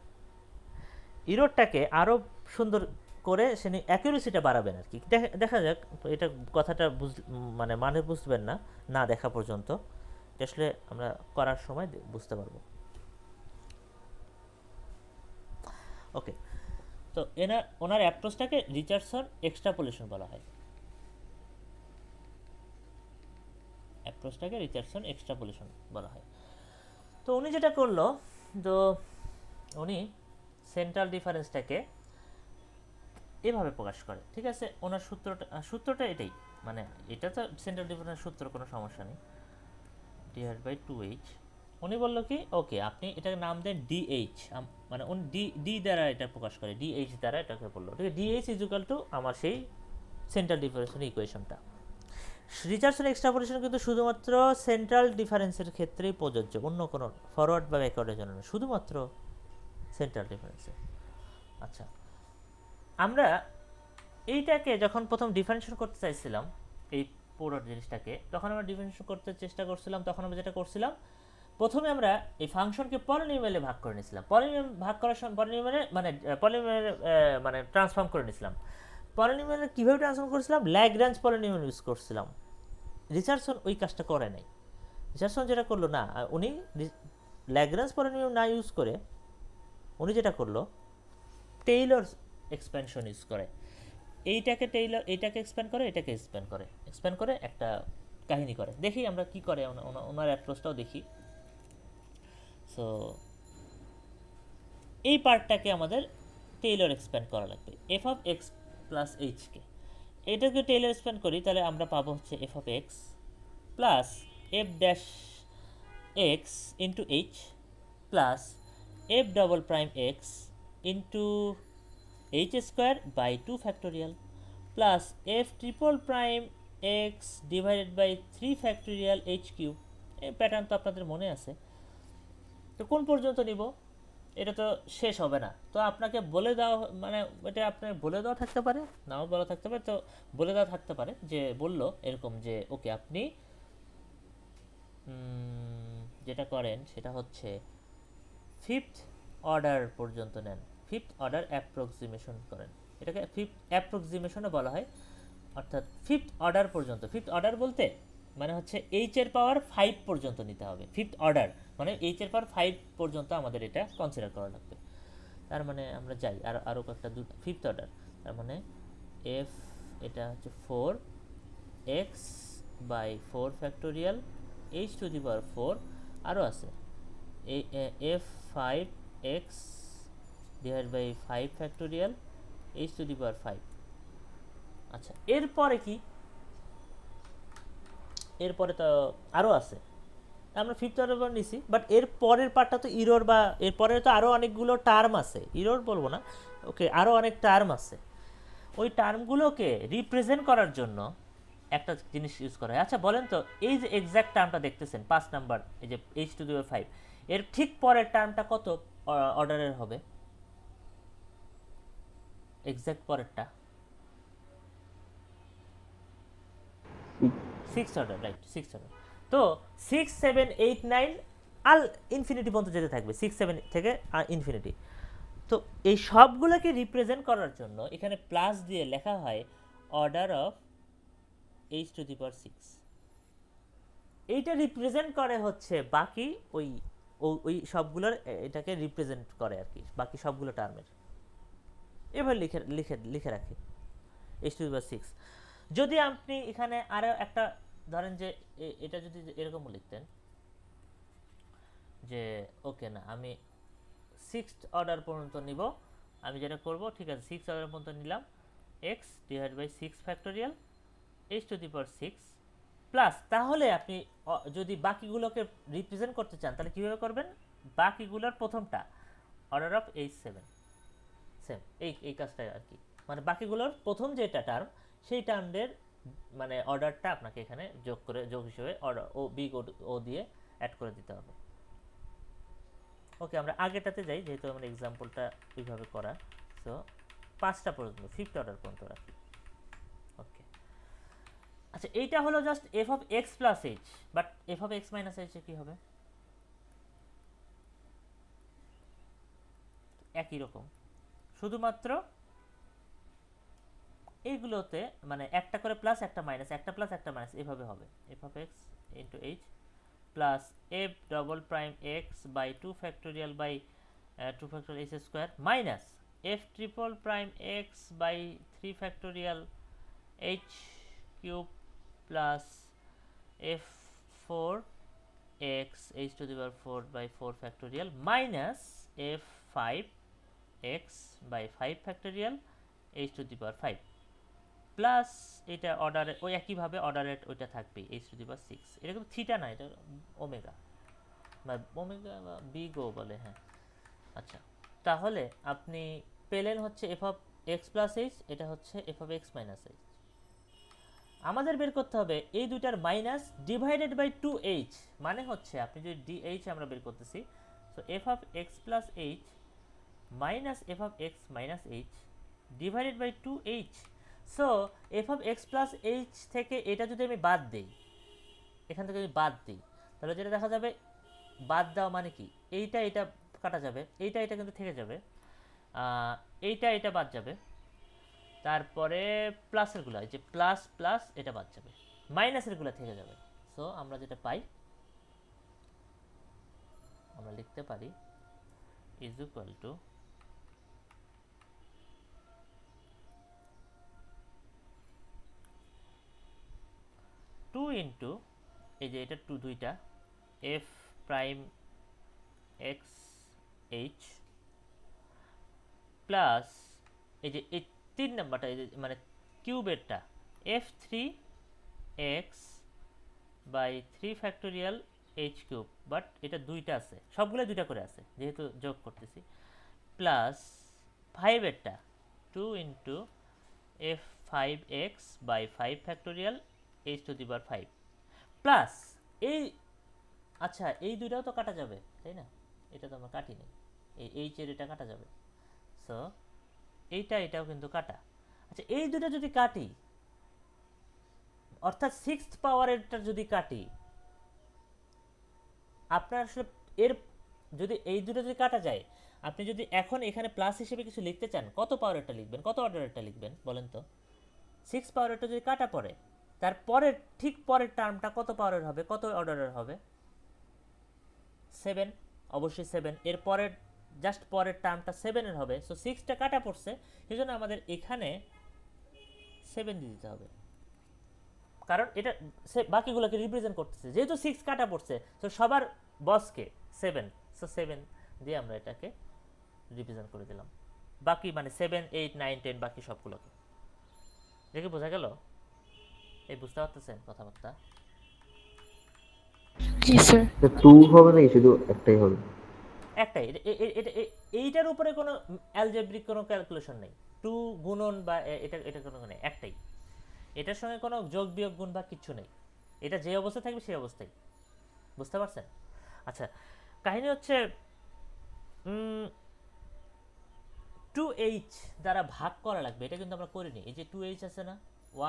ইরোরটাকে আরো সুন্দর করে সে অ্যাকুরেসিটা বাড়াবেন আর কি। দেখা যাক, তো এটা কথাটা মানে বুঝবেন না দেখা পর্যন্ত, এটা আসলে আমরা করার সময় বুঝতে পারবো। ওকে, তো ওনার অ্যাপ্রোচটাকে রিচার্ডসন এক্সট্রাপোলেশন বলা হয়। তো উনি যেটা করলো, তো উনি সেন্ট্রাল ডিফারেন্সটাকে এভাবে প্রকাশ করে, ঠিক আছে। ওনার সূত্রটা এটাই, মানে এটা তো সেন্ট্রাল ডিফারেন্স সূত্র, কোনো সমস্যা নেই, ডিভাইড বাই 2h। উনি বললো কি, ওকে আপনি এটাকে নাম দেন ডিএইচ, মানে উনি ডি দ্বারা এটা প্রকাশ করে, ডিএইচ দ্বারা এটাকে বললো, ঠিক আছে। ডিএইচ ইজ ইকুয়াল টু আমার সেই সেন্ট্রাল ডিফারেন্সের ইকুয়েশনটা। রিচার্ডসন এক্সট্রাপোলেশন কিন্তু শুধুমাত্র সেন্ট্রাল ডিফারেন্সের ক্ষেত্রেই প্রযোজ্য, অন্য কোনো ফরওয়ার্ড বা ব্যাকওয়ার্ডের জন্য না, শুধুমাত্র সেন্ট্রাল ডিফারেন্সে। আচ্ছা, আমরা এইটাকে যখন প্রথম ডিফারেন্সিয়েশন করতে চাইছিলাম, এই পুরো জিনিসটাকে যখন আমরা ডিফারেন্সিয়েশন করতে চেষ্টা করছিলাম, তখন আমরা যেটা করছিলাম, প্রথমে আমরা এই ফাংশনকে পলিনোমিয়ালে ভাগ করে নিয়েছিলাম। পলিনোমিয়াল ভাগ করার সময় পলিনোমিয়ালে পলিনোমিয়ালে মানে ট্রান্সফর্ম করে নিয়েছিলাম। পলিনোমিয়ালে কীভাবে ট্রান্সফর্ম করেছিলাম? ল্যাগ্রাঞ্জ পলিনোমিয়াল ইউজ করছিলাম। রিচার্ডসন ওই কাজটা করে নাই। রিচার্ডসন যেটা করলো না, উনি ল্যাগ্রাঞ্জ পলিনোমিয়াল না ইউজ করে উনি যেটা করলো টেইলর এক্সপ্যানশন ইউজ করে। এইটাকে এক্সপ্যান্ড করে, এটাকে এক্সপ্যান্ড করে একটা কাহিনী করে। দেখি আমরা কি করে, ওনার অ্যাপ্রোচটাও দেখি। সো এই পার্টটাকে আমাদের টেইলর এক্সপ্যান্ড করা লাগবে, এফ অফ এক্স প্লাস এইচকে। এটাকে টেইলর এক্সপ্যান্ড করি, তাহলে আমরা পাবো হচ্ছে f of x plus f dash x into h plus f double prime x into h square by 2 factorial plus f triple prime x divided by 3 factorial h cube. এই pattern তো আপনাদের মনে আছে। তো কোন পর্যন্ত নিব? এটা তো শেষ হবে না, তো আপনাকে বলে দেওয়া, মানে এটা আপনার বলে দেওয়া থাকতে পারে, নাও বলা থাকতে পারে। তো বলে দেওয়া থাকতে পারে যে বলল এরকম যে ওকে আপনি যেটা করেন সেটা হচ্ছে ফিফথ অর্ডার পর্যন্ত নেন, ফিফথ অর্ডার অ্যাপ্রক্সিমেশন করেন। এটাকে ফিফথ অ্যাপ্রক্সিমেশনও বলা হয়, অর্থাৎ ফিফথ অর্ডার পর্যন্ত। ফিফথ অর্ডার বলতে মানে হচ্ছে এইচ এর পাওয়ার 5 পর্যন্ত নিতে হবে। ফিফথ অর্ডার মানে এইচ এর পাওয়ার 5 পর্যন্ত আমাদের এটা কনসিডার করা লাগবে। তার মানে আমরা যাই আরও কয়েকটা ফিফথ অর্ডার, তার মানে এফ এটা হচ্ছে 4 x by 4 factorial h to the power 4, আরও আছে এই f 5 x divide by 5 factorial h to the power 5। আচ্ছা, এরপরে কি? এরপরে তো আরও আছে, আমরা ফিফথ অর্ডার নিছি, বাট এর পরের পার্টটা তো ইরোর, বা এরপরে তো আরও অনেকগুলো টার্ম আছে, ইরোর বলবো না, ওকে, আরও অনেক টার্ম আছে। ওই টার্মগুলোকে রিপ্রেজেন্ট করার জন্য একটা জিনিস ইউজ করা হয়। আচ্ছা বলেন তো, এই যে এক্স্যাক্ট টার্মটা দেখতেছেন 5 নাম্বার, এই যে এইচ টু দি পাওয়ার 5, এর ঠিক পরের টার্মটা কত অর্ডারের হবে? এক্স্যাক্ট পরেরটা 6 অর্ডার, রাইট, 6 অর্ডার। তো 6, 7, 8, 9 আল ইনফিনিটি পর্যন্ত যেতে থাকবে, 6, 7 থেকে ইনফিনিটি। তো এই সবগুলোকে রিপ্রেজেন্ট করার জন্য এখানে প্লাস দিয়ে লেখা হয় order of h to the power 6। এইটা রিপ্রেজেন্ট করে হচ্ছে বাকি ওই সবগুলোর, এটাকে রিপ্রেজেন্ট করে আর কি, বাকি সবগুলো টার্মের। এবার লিখে রাখি এইচ টু দি পাওয়ার 6। যদি আপনি এখানে আরও একটা ধরেন যে এটা যদি এরকম লিখতেন যে ওকে না, আমি 6th অর্ডার পর্যন্ত নিব, আমি যেটা করব, ঠিক আছে 6 অর্ডার পর্যন্ত নিলাম, x divide by 6 factorial h to the power 6 plus, তাহলে আপনি যদি বাকিগুলোকে রিপ্রেজেন্ট করতে চান তাহলে কীভাবে করবেন? বাকিগুলোর প্রথমটা অর্ডার অফ H7, সেম এই কাজটাই আর কি, মানে বাকিগুলোর প্রথম যেটা টার্ম সেই টার্মের মানে অর্ডারটা আপনাকে এখানে যোগ হিসেবে অর্ডার ও বিগ ও দিয়ে অ্যাড করে দিতে হবে। ওকে, আমরা আগেটাতে যাই, যেহেতু আমরা এক্সাম্পলটা ওইভাবে করা। সো 5টা পর্যন্ত, ফিফথ অর্ডার পর্যন্ত রাখি। ওকে, আচ্ছা এইটা হলো just f of x plus h, but f of x minus এইচে কী হবে? একই রকম, শুধুমাত্র এইগুলোতে মানে একটা করে প্লাস একটা মাইনাস, একটা প্লাস একটা মাইনাস, এভাবে হবে। F of x into h plus f double prime x by 2 factorial by 2 factorial h square minus f triple prime x by 3 factorial h cube plus f 4 x h to the power 4 by 4 factorial minus f 5 x by 5 factorial h to the power 5 plus এটা অর্ডারে ওই একইভাবে অর্ডারের ওইটা থাকবে H to the power 6। এটা কিন্তু theta না, এটা ওমেগা বা ওমেগা বা বিগ ও বলে, হ্যাঁ। আচ্ছা, তাহলে আপনি পেলেন হচ্ছে f of x plus H, এটা হচ্ছে f of x minus H. আমাদের বের করতে হবে এই দুইটার মাইনাস ডিভাইডেড বাই 2h, মানে হচ্ছে আপনি যদি dh আমরা বের করতেছি, so f of x plus h minus f of x minus h divided by 2h। So f of x plus h থেকে এটা যদি আমি বাদ দিই, এখান থেকে যদি বাদ দিই, তাহলে যেটা দেখা যাবে বাদ দেওয়া মানে কি, এইটা এটা কাটা যাবে, এইটা এটা কিন্তু থেকে যাবে, এইটা এটা বাদ যাবে, তারপরে প্লাসেরগুলো, এই যে প্লাস প্লাস এটা বাদ যাবে, মাইনাসেরগুলো থেকে যাবে। সো আমরা যেটা পাই, আমরা লিখতে পারি ইজ ইকুয়াল টু 2 ইন্টু, এই যে এটা 2 দুইটা, f prime x h plus এই যে এই 3 নাম্বারটা, এই যে মানে কিউবেরটা, f 3 x by 3 factorial h cube, but এটা দুইটা আছে, সবগুলো দুইটা করে আছে যেহেতু যোগ করতেছি, প্লাস 5এরটা 2 into f 5x by 5 factorial h to the power 5 plus এই, আচ্ছা এই দুইটাও তো কাটা যাবে তাই না, এটা তো আমরা কাটিনি, এই এইচ এর এটা কাটা যাবে, সো এইটা এটাও কিন্তু কাটা। আচ্ছা এই দুটো যদি কাটি, অর্থাৎ 6th পাওয়ারেরটা যদি কাটি, আপনার আসলে এর যদি এই দুটো যদি কাটা যায়, আপনি যদি এখন এখানে প্লাস হিসেবে কিছু লিখতে চান, কত পাওয়ারেরটা লিখবেন, কত অর্ডারেরটা লিখবেন বলেন তো? 6 পাওয়ারেরটা যদি কাটা পড়ে, তারপরের ঠিক পরের টার্মটা কত পাওয়ারের হবে, কত অর্ডারের হবে? 7, অবশ্যই 7, এর পরের জাস্ট পরের টার্মটা 7-এর হবে, সো 6টা কাটা পড়ছে, সেজন্য আমাদের এখানে 7 দিয়ে দিতে হবে, কারণ এটা বাকিগুলোকে রিপ্রেজেন্ট করতেছে, যেহেতু 6 কাটা পড়ছে, সো সবার বসকে 7, সো 7 দিয়ে আমরা এটাকে রিপ্রেজেন্ট করে দিলাম, বাকি মানে 7, 8, 9, 10 বাকি সবগুলোকে। দেখে বোঝা গেল? এই বুঝতে পারতেছেন কথাবার্তা? জি স্যার। 2 হবে নাকি শুধু একটাই হবে? একটাই, এইটার উপরে কোনো অ্যালজেব্রিক কোনো ক্যালকুলেশন নেই, 2 গুণন বা এটা এটা কোনো নেই, একটাই, এটার সঙ্গে কোনো যোগ বিয়োগ গুণ বা কিচ্ছু নেই, এটা যে অবস্থায় থাকবে সেই অবস্থায়। বুঝতে পারছেন? আচ্ছা, কাহিনী হচ্ছে 2h দ্বারা ভাগ করা লাগবে, এটা কিন্তু আমরা করিনি, এই যে 2h আছে না,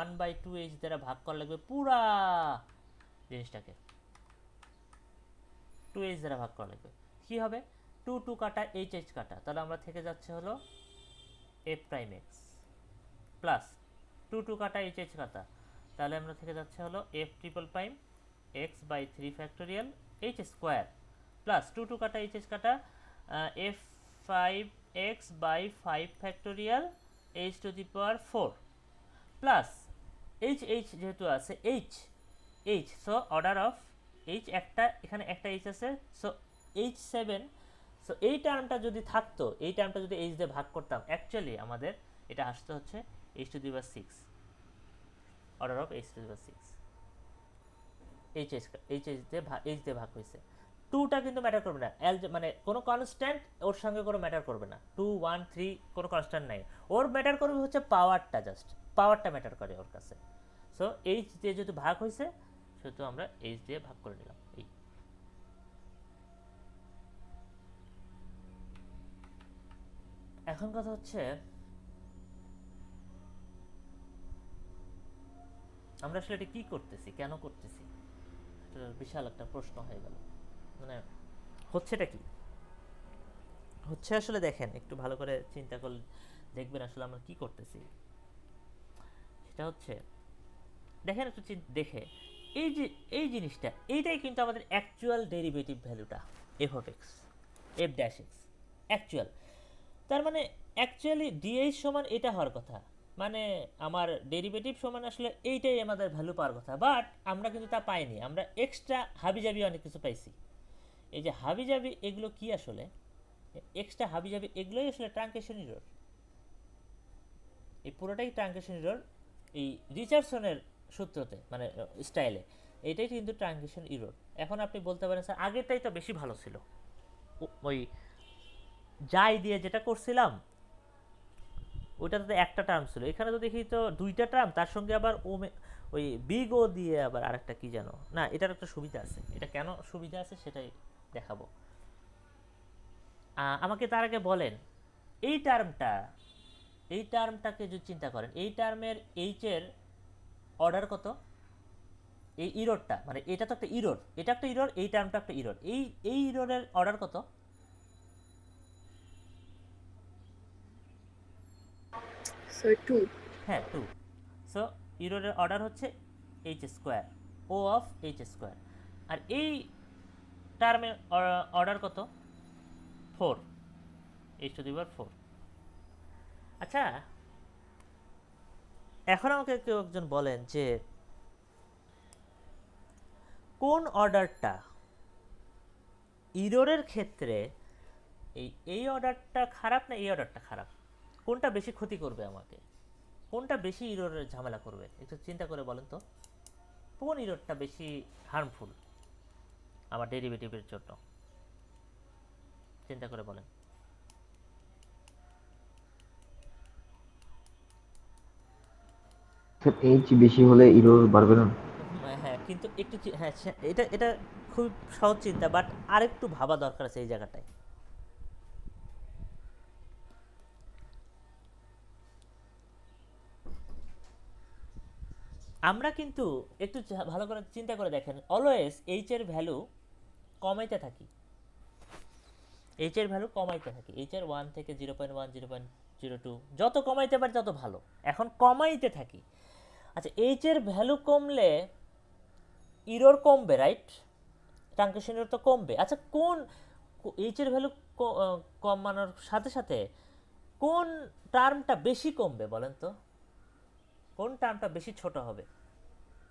1/2h দ্বারা ভাগ করা লাগবে পুরা জিনিসটাকে, 2h দ্বারা ভাগ করা লাগবে, কি হবে 2 2 কাটা h কাটা, তাহলে আমরা থেকে যাচ্ছে হলো f প্রাইম x প্লাস 2 2 কাটা h কাটা, তাহলে আমরা থেকে যাচ্ছে হলো f triple prime x by 3 factorial h square plus 2 2 কাটা h কাটা f 5x by 5 factorial h to the power 4 plus h যেহেতু আছে h so order of h একটা, এখানে একটা h আছে, সো h7, সো এই টার্মটা যদি থাকতো, এই টার্মটা যদি h দিয়ে ভাগ করতাম, অ্যাকচুয়ালি আমাদের এটা আসতে হচ্ছে h to the power 6, order of h to the power 6, h দিয়ে ভাগ হয়েছে। 2টা কিন্তু ম্যাটার করবে না, মানে কোনো কনস্ট্যান্ট ওর সঙ্গে কোনো ম্যাটার করবে না, 2 1 3 কোনো কনস্ট্যান্ট নাই, ওর ম্যাটার করবে হচ্ছে পাওয়ারটা, জাস্ট পাওয়ারটা ম্যাটার করে ওর কাছে। সো h দিয়ে যেহেতু ভাগ হয়েছে, সেহেতু আমরা h দিয়ে ভাগ করে নিলাম। এই এখন কথা হচ্ছে আমরা আসলে এটা কি করতেছি, কেন করতেছি, এটা বিশাল একটা প্রশ্ন হয়ে গেল। মানে হচ্ছেটা কি হচ্ছে, আসলে দেখেন একটু ভালো করে চিন্তা করলে দেখবেন আসলে আমরা কি করতেছি। সেটা হচ্ছে দেখেন একটু দেখে, এই যে এই জিনিসটা, এইটাই কিন্তু আমাদের অ্যাকচুয়াল ডেরিভেটিভ ভ্যালুটা F of x, f dash x actual, তার মানে অ্যাকচুয়ালি ডিএইচ সমান এটা হওয়ার কথা, মানে আমার ডেরিভেটিভ সমান আসলে এইটাই আমাদের ভ্যালু পাওয়ার কথা, বাট আমরা কিন্তু তা পাইনি, আমরা এক্সট্রা হাবিজাবি অনেক কিছু পাইছি। এই যে হাবিজাবি এগুলো কি আসলে, এক্সট্রা হাবিজাবি এগুলোই আসলে ট্রাঙ্কেশন ইরর, এই পুরোটাই ট্রাঙ্কেশন ইরর, এই রিচার্ডসনের সূত্রতে মানে স্টাইলে, এইটাই কিন্তু ট্রাঙ্কেশন ইরর। এখন আপনি বলতে পারেন স্যার আগেরটাই তো বেশি ভালো ছিল, ওই যাই দিয়ে যেটা করছিলাম ওইটাতে তো একটা টার্ম ছিল, এখানে তো দেখি তো দুইটা টার্ম, তার সঙ্গে আবার ওই বিগ ও দিয়ে আবার আরেকটা কি জানো না, এটার একটা সুবিধা আছে, এটা কেন সুবিধা আছে সেটাই দেখাবো। আমাকে তার আগে বলেন এই টার্মটাকে যদি চিন্তা করেন, এই টার্মের এইচ এর অর্ডার কত? এই ইরোরটা মানে এটা তো একটা ইরোর, এটা একটা ইরোর, এই টার্মটা একটা ইরোর, এই ইরোরের অর্ডার কত? So 2. হ্যাঁ 2। সো ইরোরের অর্ডার হচ্ছে h square, O of h square. আর এই টার্মের অর্ডার কত? 4, h⁴। আচ্ছা, এখন আমাকে কেউ একজন বলেন যে কোন অর্ডারটা ইরোরের ক্ষেত্রে এই অর্ডারটা খারাপ না এই অর্ডারটা খারাপ? কোনটা বেশি ক্ষতি করবে আমাকে, কোনটা বেশি ইরোরের ঝামেলা করবে? একটু চিন্তা করে বলেন তো, কোন ইরোরটা বেশি হার্মফুল আমার ডেরিভেটিভের জন্য? চিন্তা করে বলেন। স্যার এইচ বেশি হলে ইরোর বাড়বে না? হ্যাঁ কিন্তু একটু হ্যাঁ এটা এটা খুব সহজ চিন্তা, বাট আরেকটু ভাবা দরকার আছে এই জায়গাটায়। আমরা কিন্তু একটু ভালো করে চিন্তা করে দেখেন, অলওয়েজ এইচ এর ভ্যালু কমাইতে থাকি, এইচ এর ভ্যালু কমাইতে থাকি, এইচ এর 1 থেকে 0.1 0.02 যত কমাইতে পারি তত ভালো, এখন কমাইতে থাকি। আচ্ছা, এইচ এর ভ্যালু কমলে ইরোর কমবে, রাইট? ট্রাঙ্কেশন ইরোর তো কমবে। আচ্ছা, কোন এইচ এর ভ্যালু কমানোর সাথে সাথে কোন টার্মটা বেশি কমবে বলেন তো? কোন টার্মটা বেশি ছোট হবে?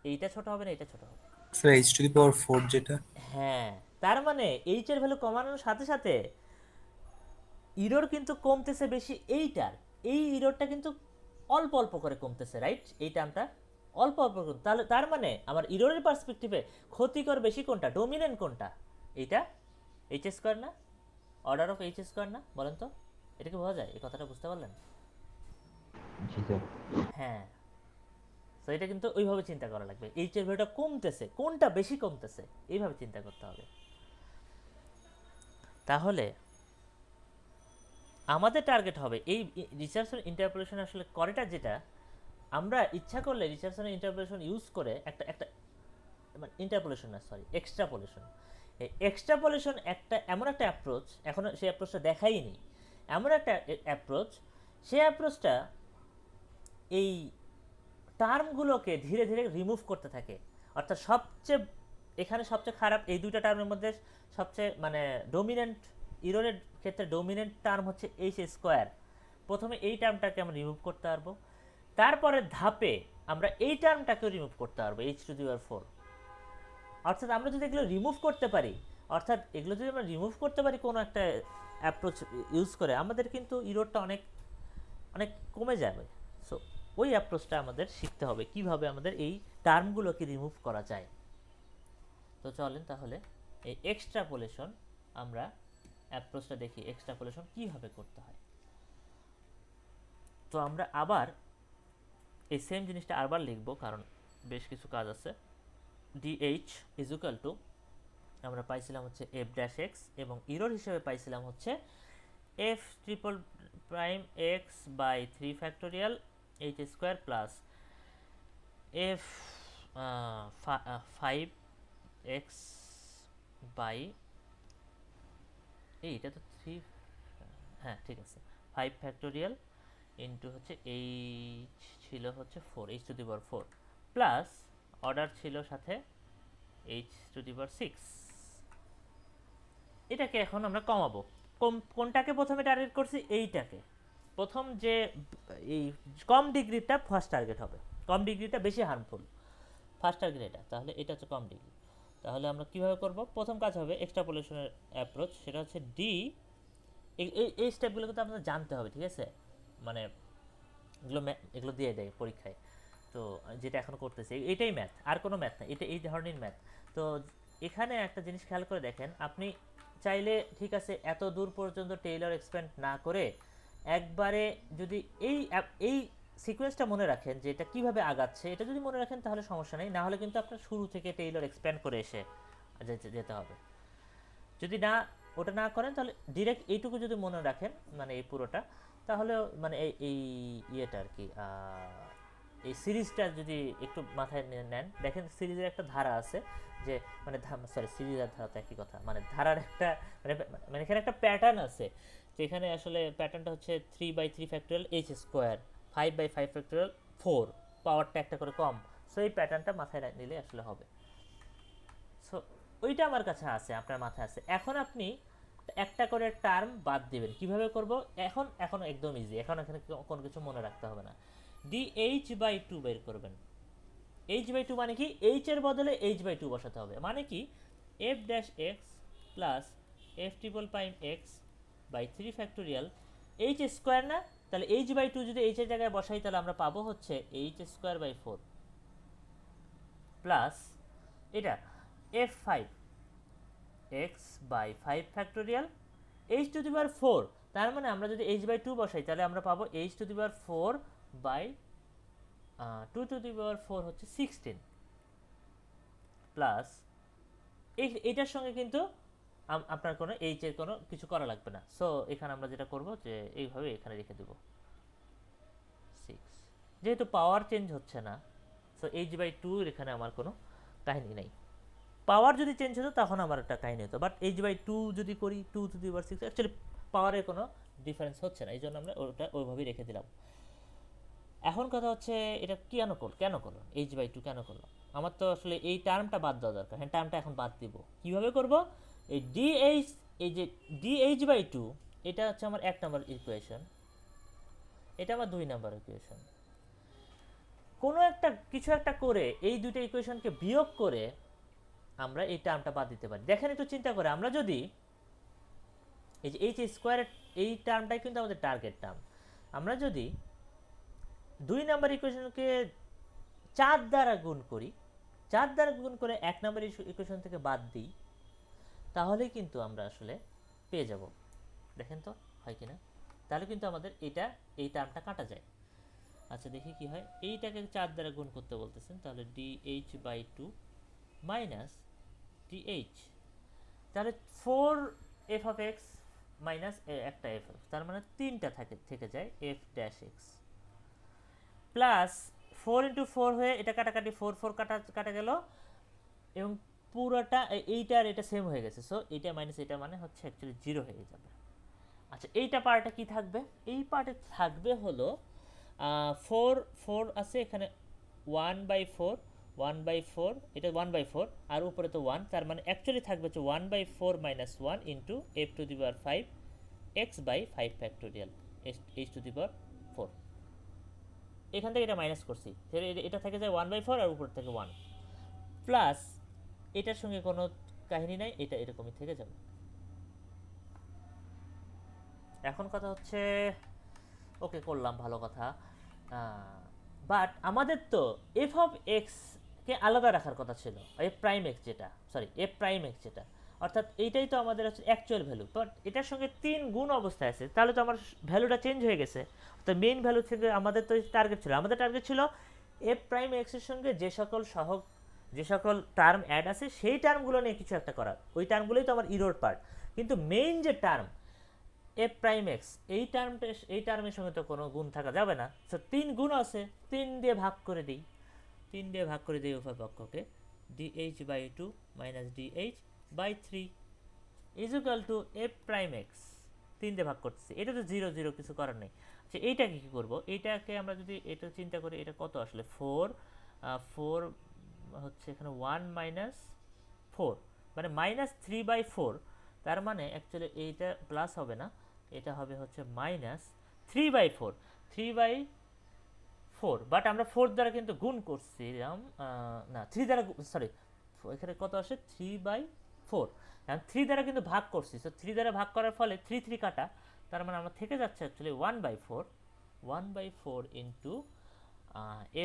এইটা ছোট হবে না এটা ছোট হবে? স্যার h⁴ যেটা। হ্যাঁ, তার মানে এইচ এর ভ্যালু কমানোর সাথে সাথে ইরোর কিন্তু কমতেছে বেশি এইটার, এই ইরোরটা কিন্তু অল্প অল্প করে কমতেছে, রাইট? এই টার্মটা অল্প অল্প করে, তাহলে তার মানে আমার ইরোরের পার্সপেক্টিভে ক্ষতিকর বেশি কোনটা, ডোমিনেন্ট কোনটা? এইটা এইচ স্কোয়ার না, অর্ডার অফ এইচ স্কোয়ার না? বলেন তো, এটা কি বোঝা যায়? এই কথাটা বুঝতে পারলেন? জি স্যার। হ্যাঁ, তো এটা কিন্তু ওইভাবে চিন্তা করা লাগবে, এইচ এর ভ্যালুটা কমতেছে, কোনটা বেশি কমতেছে, এইভাবে চিন্তা করতে হবে। তাহলে আমাদের টার্গেট হবে এই রিসার্চের ইন্টারপোলেশন আসলে করেটা যেটা, আমরা ইচ্ছা করলে রিসার্চের ইন্টারপোলেশন ইউজ করে একটা একটা মানে ইন্টারপোলেশন না, সরি, এক্সট্রাপোলেশন। এই এক্সট্রাপোলেশন একটা এমন একটা অ্যাপ্রোচ, এখনও সেই অ্যাপ্রোচটা দেখাইনি, এমন একটা অ্যাপ্রোচ, সেই অ্যাপ্রোচটা এই টার্মগুলোকে ধীরে ধীরে রিমুভ করতে থাকে। অর্থাৎ সবচেয়ে এখানে সবচেয়ে খারাপ এই দুইটা টার্মের মধ্যে সবচেয়ে মানে ডোমিনেন্ট, ইরোরের ক্ষেত্রে ডোমিনেন্ট টার্ম হচ্ছে এইচ স্কোয়ার। প্রথমে এই টার্মটাকে আমরা রিমুভ করতে পারবো, তারপরে ধাপে আমরা এই টার্মটাকেও রিমুভ করতে পারবো, h⁴। অর্থাৎ আমরা যদি এগুলো রিমুভ করতে পারি, অর্থাৎ এগুলো যদি আমরা রিমুভ করতে পারি কোনো একটা অ্যাপ্রোচ ইউজ করে, আমাদের কিন্তু ইরোরটা অনেক অনেক কমে যাবে। সো ওই অ্যাপ্রোচটা আমাদের শিখতে হবে, কিভাবে আমাদের এই টার্মগুলোকে রিমুভ করা যায়। তো চলেন তাহলে এই এক্সট্রাপোলেশন আমরা অ্যাপ্রোচটা দেখি, এক্সট্রাপোলেশন কিভাবে করতে হয়। তো আমরা আবার এই সেম জিনিসটা আবার লিখব, কারণ বেশ কিছু কাজ আছে। dh ইজ ইকুয়াল টু আমরা পাইছিলাম হচ্ছে f' এবং ইরোর হিসেবে পাইছিলাম হচ্ছে f triple prime x by 3 factorial h square plus f 5x by এইটা তো 3, হ্যাঁ ঠিক আছে, 5 ফ্যাক্টোরিয়াল ইন্টু হচ্ছে h ছিল হচ্ছে 4 প্লাস অর্ডার ছিল সাথে h⁴। এটাকে এখন আমরা কমাবো। কোনটাকে প্রথমে টার্গেট করছি? এইটাকে প্রথম, যে এই কম ডিগ্রিটা ফার্স্ট টার্গেট হবে, কম ডিগ্রিটা বেশি হার্মফুল, ফার্স্ট টার্গেট এটা, তাহলে এটা হচ্ছে কম ডিগ্রি। তাহলে আমরা কিভাবে করব? প্রথম কাজ হবে এক্সট্রাপোলেশনের অ্যাপ্রোচ, সেটা হচ্ছে ডি, এই স্টেপগুলো কিন্তু আপনাদের জানতে হবে, ঠিক আছে? মানে এগুলো দিয়ে দেয় পরীক্ষায়, তো যেটা এখন করতেছে এটাই ম্যাথ, আর কোনো ম্যাথ না, এটা এই ধরনের ম্যাথ। তো এখানে একটা জিনিস খেয়াল করে দেখেন, আপনি চাইলে ঠিক আছে এত দূর পর্যন্ত টেইলর এক্সপ্যান্ড না করে একবারে যদি এই সিকোয়েন্সটা মনে রাখেন যে এটা কীভাবে আগাচ্ছে, এটা যদি মনে রাখেন তাহলে সমস্যা নেই, না হলে কিন্তু আপনার শুরু থেকে টেইলর এক্সপ্যান্ড করে এসে যেতে হবে। যদি না ওটা না করেন তাহলে ডিরেক্ট এইটুকু যদি মনে রাখেন, মানে এই পুরোটা, তাহলে মানে এই ইয়েটা আর কি এই সিরিজটা যদি একটু মাথায় নেন, দেখেন সিরিজের একটা ধারা আছে যে মানে সরি সিরিজ আর ধারা তো একই কথা, মানে ধারার একটা মানে মানে এখানে একটা প্যাটার্ন আছে, যেখানে আসলে প্যাটার্নটা হচ্ছে 3/3 ফ্যাক্টোরিয়াল এইচ স্কোয়ার, 5/5 ফ্যাক্টোরিয়াল 4, পাওয়ারটা একটা করে কম। সো এই প্যাটার্নটা মাথায় নিলে আসলে হবে। সো ওইটা আমার কাছে আছে, আপনার মাথায় আছে। এখন আপনি একটা করে টার্ম বাদ দিবেন, কিভাবে করব? এখন একদম ইজি, এখন এখানে কোনো কিছু মনে রাখতে হবে না। dh/2 বের করবেন। h/2 মানে কি? h এর বদলে h/2 বসাতে হবে, মানে কি f dash x plus f triple prime x by 3 factorial h square না, তাহলে h/2 যদি h এর জায়গায় বসাই তাহলে আমরা পাবো হচ্ছে h স্কোয়ার বাই 4 প্লাস এটা f5 x by 5 factorial h to the power 4, তার মানে আমরা যদি h/2 বসাই তাহলে আমরা পাবো h to the power 4 by 2 to the power 4 হচ্ছে 16 প্লাস এইটার সঙ্গে কিন্তু আপনার কোনো h এর কোনো কিছু করা লাগবে না। সো এখানে আমরা যেটা করব যে এইভাবে এখানে রেখে দেব 6, যেহেতু পাওয়ার চেঞ্জ হচ্ছে না, সো h/2 এখানে আমার কোনো কাহিনী নেই। পাওয়ার যদি চেঞ্জ হতো তখন আমার একটা কাহিনী হতো, বাট h/2 যদি করি 2 টু দি পাওয়ার 6, অ্যাকচুয়ালি পাওয়ারের কোনো ডিফারেন্স হচ্ছে না, এই জন্য আমরা ওটা ওইভাবেই রেখে দিলাম। এখন কথা হচ্ছে এটা কেন করলো h/2 কেন করলো? আমার তো আসলে এই টার্মটা বাদ দেওয়া দরকার। হ্যাঁ, টার্মটা এখন বাদ দিব। কিভাবে করব? এই যে dh/2 এটা হচ্ছে আমার 1 নম্বর ইকুয়েশন, এটা আমার 2 নম্বর ইকুয়েশন। কোনো একটা কিছু একটা করে এই দুটো ইকুয়েশনকে বিয়োগ করে আমরা এই টার্মটা বাদ দিতে পারি। দেখেন একটু চিন্তা করে, আমরা যদি এই যে এইচ স্কোয়ারের এই টার্মটাই কিন্তু আমাদের টার্গেট টার্ম, আমরা যদি 2 নাম্বার ইকুয়েশনকে 4 দ্বারা গুণ করি, 4 দ্বারা গুণ করে 1 নাম্বার ইকুয়েশন থেকে বাদ দিই, তাহলে কিন্তু আমরা আসলে পেয়ে যাব। দেখেন তো হয় কিনা? তাহলে কিন্তু আমাদের এই টার্মটা কাটা যায়। আচ্ছা দেখি কি হয়। এইটাকে 4 দ্বারা গুণ করতে বলতেছেন, তাহলে dh/2 মাইনাস dh, তাহলে 4f অফ এক্স মাইনাস একটা f, তার মানে 3টা থেকে যায় f dash x plus 4 into 4 হয়ে এটা কাটাকাটি 4 কাটা গেল, এবং পুরোটা এইটা আর এটা সেম হয়ে গেছে। সো এইটা মাইনাস এটা মানে হচ্ছে অ্যাকচুয়ালি 0 হয়ে যাবে। আচ্ছা এইটা পার্টে কি থাকবে? এই পার্টে থাকবে হলো 4 আছে এখানে, 1/4 এটা 1/4 আর উপরে তো 1, তার মানে অ্যাকচুয়ালি থাকবে হচ্ছে 1/4 minus 1 into f to the power 5 x by 5 factorial h to the power 4। এখান থেকে এটা মাইনাস করছি, এটা থেকে যায় 1/4 আর উপর থেকে 1 প্লাস এটার সঙ্গে কোনো কাহিনী নাই, এটা এরকমই থেকে যাবে। এখন কথা হচ্ছে ওকে করলাম, ভালো কথা, বাট আমাদের তো এফ অফ এক্সকে আলাদা রাখার কথা ছিল, এফ প্রাইম এক্স যেটা, অর্থাৎ এইটাই তো আমাদের হচ্ছে অ্যাকচুয়াল ভ্যালু, বাট এটার সঙ্গে 3 গুণ অবস্থায় আছে, তাহলে তো আমার ভ্যালুটা চেঞ্জ হয়ে গেছে। অর্থাৎ মেইন ভ্যালু থেকে আমাদের তো টার্গেট ছিল এফ প্রাইম এক্সের সঙ্গে যে সকল টার্ম অ্যাড আছে সেই টার্মগুলো নিয়ে কিছু একটা করার, ওই টার্মগুলোই তো আমার ইরোর পার্ট। কিন্তু মেইন যে টার্ম এফ প্রাইম এক্স, এই টার্মের সঙ্গে তো কোনো গুণ থাকা যাবে না। সো 3 গুণ আছে, 3 দিয়ে ভাগ করে দিই উভয় পক্ষকে, dh/2 minus dh/3 is equal to F prime x, 3 দিয়ে ভাগ করতেছি, এটা তো 0 0 কিছু করার নেই। আচ্ছা এইটাকে কী করবো? এইটাকে আমরা যদি এটা চিন্তা করি, এটা কত আসলে 4 হচ্ছে এখানে 1 মাইনাস 4 মানে মাইনাস 3/4, তার মানে অ্যাকচুয়ালি এইটা প্লাস হবে না, এটা হবে হচ্ছে মাইনাস 3/4, বাট আমরা 4 দ্বারা কিন্তু গুণ করছিলাম না, 3 দ্বারা সরি, এখানে কত আসে 3/4, এখন 3 দ্বারা কিন্তু ভাগ করছি। সো 3 দ্বারা ভাগ করার ফলে 3 কাটা, তার মানে আমার থেকে যাচ্ছে actually 1/4 into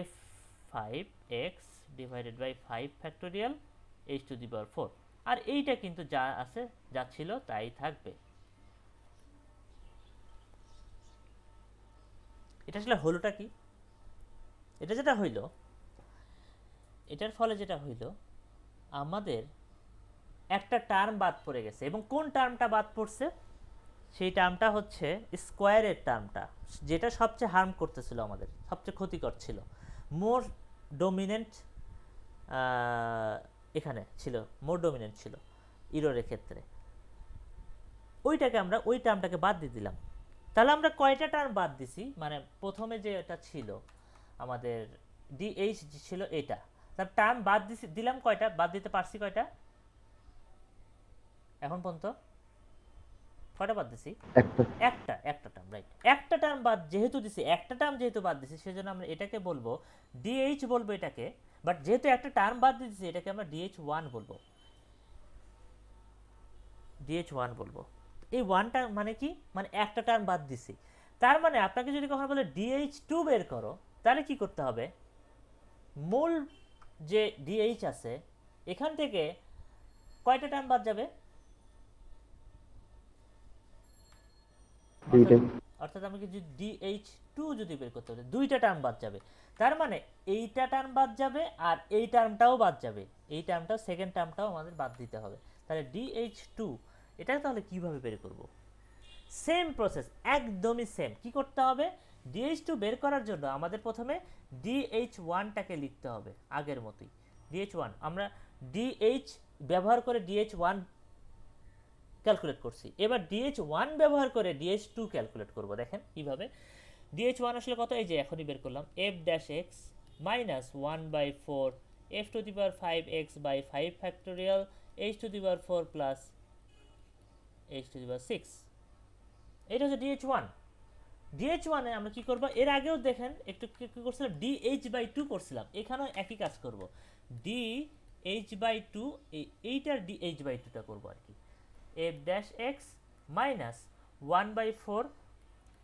f5x divided by 5 factorial h to the power 4, আর এইটা কিন্তু যা ছিল তাই থাকবে। এটা আসলে হলোটা কি? এটার ফলে যেটা হইল, আমাদের একটা টার্ম বাদ পড়ে গেছে, এবং কোন টার্মটা বাদ পড়ছে? সেই টার্মটা হচ্ছে স্কোয়ারের টার্মটা, যেটা সবচেয়ে হার্ম করতেছিল, আমাদের সবচেয়ে ক্ষতিকর ছিল। মোর ডমিনেন্ট এখানে ছিল, মোর ডমিনেন্ট ছিল ইররের ক্ষেত্রে, ওইটাকে আমরা ওই টার্মটাকে বাদ দিয়ে দিলাম। তাহলে আমরা কয়টা টার্ম বাদ দিছি, মানে প্রথমে যে এটা ছিল আমাদের ডিএইচ ছিল এটা, তার টার্ম বাদ দিলাম কয়টা, বাদ দিতে পারছি কয়টা এখন পর্যন্ত, কয়টা বাদ দিছি? একটা টার্ম, রাইট, একটা টার্ম বাদ যেহেতু দিছি, একটা টার্ম যেহেতু বাদ দিছি, সেজন্য আমরা এটাকে বলবো ডিএইচ বলবো এটাকে, বাট যেহেতু একটা টার্ম বাদ দিয়েছি এটাকে আমরা ডিএইচ1 বলবো, ডিএইচ1 বলবো। এই ওয়ানটা মানে কি, মানে একটা টার্ম বাদ দিছি, তার মানে আপনাকে যদি কখনো বলে ডিএইচ2 বের করো, তাহলে কি করতে হবে, মূল যে ডিএইচ আছে এখান থেকে কয়টা টার্ম বাদ যাবে, অর্থাৎ আমাকে যদি ডিএইচ2 যদি বের করতে হবে, দুইটা টার্ম বাদ যাবে, তার মানে এইটা টার্ম বাদ যাবে আর এই টার্মটাও বাদ যাবে, এই টার্মটাও সেকেন্ড টার্মটাও আমাদের বাদ দিতে হবে। তাহলে ডিএইচ2 এটা তাহলে কিভাবে বের করব, সেম প্রসেস, একদমই সেম। কি করতে হবে, ডিএইচ2 বের করার জন্য আমাদের প্রথমে ডিএইচ1টাকে লিখতে হবে আগের মতোই, ডিএইচ1 আমরা ডিএইচ ব্যবহার করে ডিএইচ1 ক্যালকুলেট করছি, এবার ডিএইচ1 ব্যবহার করে ডিএইচ2 ক্যালকুলেট করব। দেখেন কিভাবে, ডিএইচ1 আসলে কত, এই যে এখনই বের করলাম, f dash x minus 1/4 f to the power 5x by 5 factorial h to the power 4 plus h to the power 6, এটা হচ্ছে ডিএইচ1। ডিএইচ1 এ আমরা কি করব, এর আগেও দেখেন একটু কি করছিলাম, dh/2 করছিলাম, এখানেও একই কাজ করব, dh/2 এইটার dh/2টা করব আর কি, f ড্যাশ এক্স মাইনাস 1/4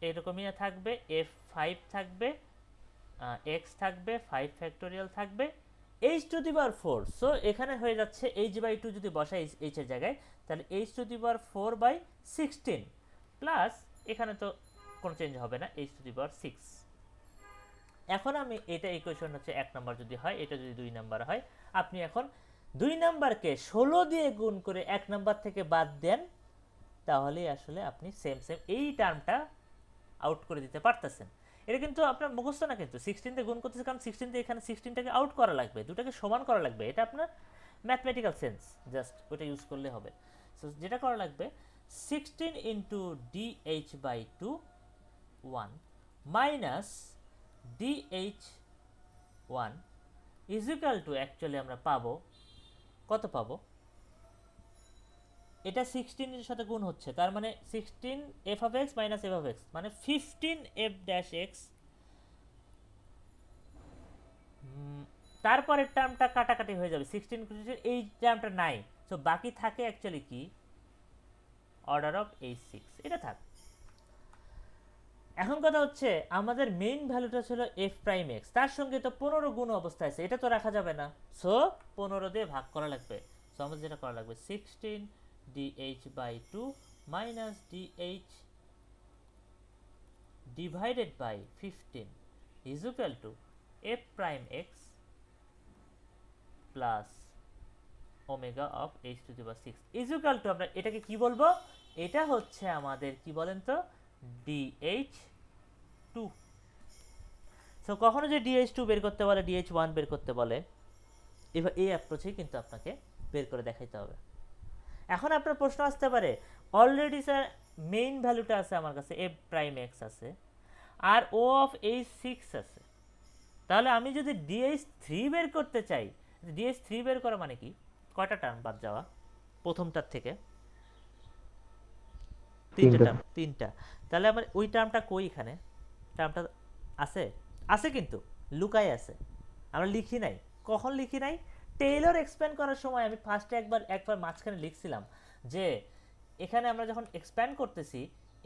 এরকমই থাকবে, f5 থাকবে, x থাকবে, 5 ফ্যাক্টোরিয়াল থাকবে, h to the power 4, so এখানে হয়ে যাচ্ছে h/2 যদি বসাই h এর জায়গায়, তাহলে h to the power 4/16 plus এখানে তো কোনো চেঞ্জ হবে না, h টু দি পাওয়ার 6। এখন আমি এটা ইকুয়েশন হচ্ছে 1 নাম্বার যদি হয়, এটা যদি 2 নাম্বার হয়, আপনি এখন 2 নাম্বারকে 16 দিয়ে গুণ করে 1 নাম্বার থেকে বাদ দেন, তাহলেই আসলে আপনি সেম এই টার্মটা আউট করে দিতে পারতেছেন। এটা কিন্তু আপনার মুখস্থ না, কিন্তু 16 দিয়ে গুণ করতেছে, কারণ 16 দিয়ে এখানে 16টাকে আউট করা লাগবে, দুটাকে সমান করা লাগবে, এটা আপনার ম্যাথমেটিক্যাল সেন্স, জাস্ট ওটা ইউজ করলে হবে। সো যেটা করা লাগবে 16 into dh/2 1 minus dh1 is equal to, actually আমরা পাবো কত, পাবো এটা 16 এর সাথে গুণ হচ্ছে, তার মানে 16 f of x minus f of x মানে 15 f ড্যাশ x, তারপরের টার্মটা কাটাকাটি হয়ে যাবে, 16 এই টার্মটা নাই, সো বাকি থাকে অ্যাকচুয়ালি কি, অর্ডার অফ h6, এটা থাক। এখন কথা হচ্ছে আমাদের মেইন ভ্যালুটা ছিল f প্রাইম x, তার সঙ্গে তো 15 গুণ অবস্থায় আছে, এটা তো রাখা যাবে না, সো 15 দিয়ে ভাগ করা লাগবে। সো আমাদের যেটা করা লাগবে 16 dh/2 minus dh divided by 15 is equal to f prime x plus omega of h to the power 6 is equal to, আমরা এটাকে কি বলবো, এটা হচ্ছে আমাদের কি বলেন তো, dh2। সো কখনো যে dh2 বের করতে বলে, dh1 বের করতে বলে, এবার এই অ্যাপ্রোচেই কিন্তু আপনাকে বের করে দেখাইতে হবে। এখন আপনার প্রশ্ন আসতে পারে, অলরেডি স্যার মেইন ভ্যালুটা আছে আমার কাছে, f প্রাইম x আছে আর o অফ h6 আছে, তাহলে আমি যদি dh3 বের করতে চাই, dh3 বের করা মানে কি, কয়টা টার্ম বাদ যাওয়া প্রথমটার থেকে, তিনটা, তাহলে আমার ওই টার্মটা কই, এখানে টার্মটা আছে, আছে কিন্তু লুকায় আছে, আমরা লিখি নাই, কখন লিখি নাই, টেইলর এক্সপ্যান্ড করার সময় আমি ফার্স্টে একবার মাঝখানে লিখছিলাম যে এখানে আমরা যখন এক্সপ্যান্ড করতেছি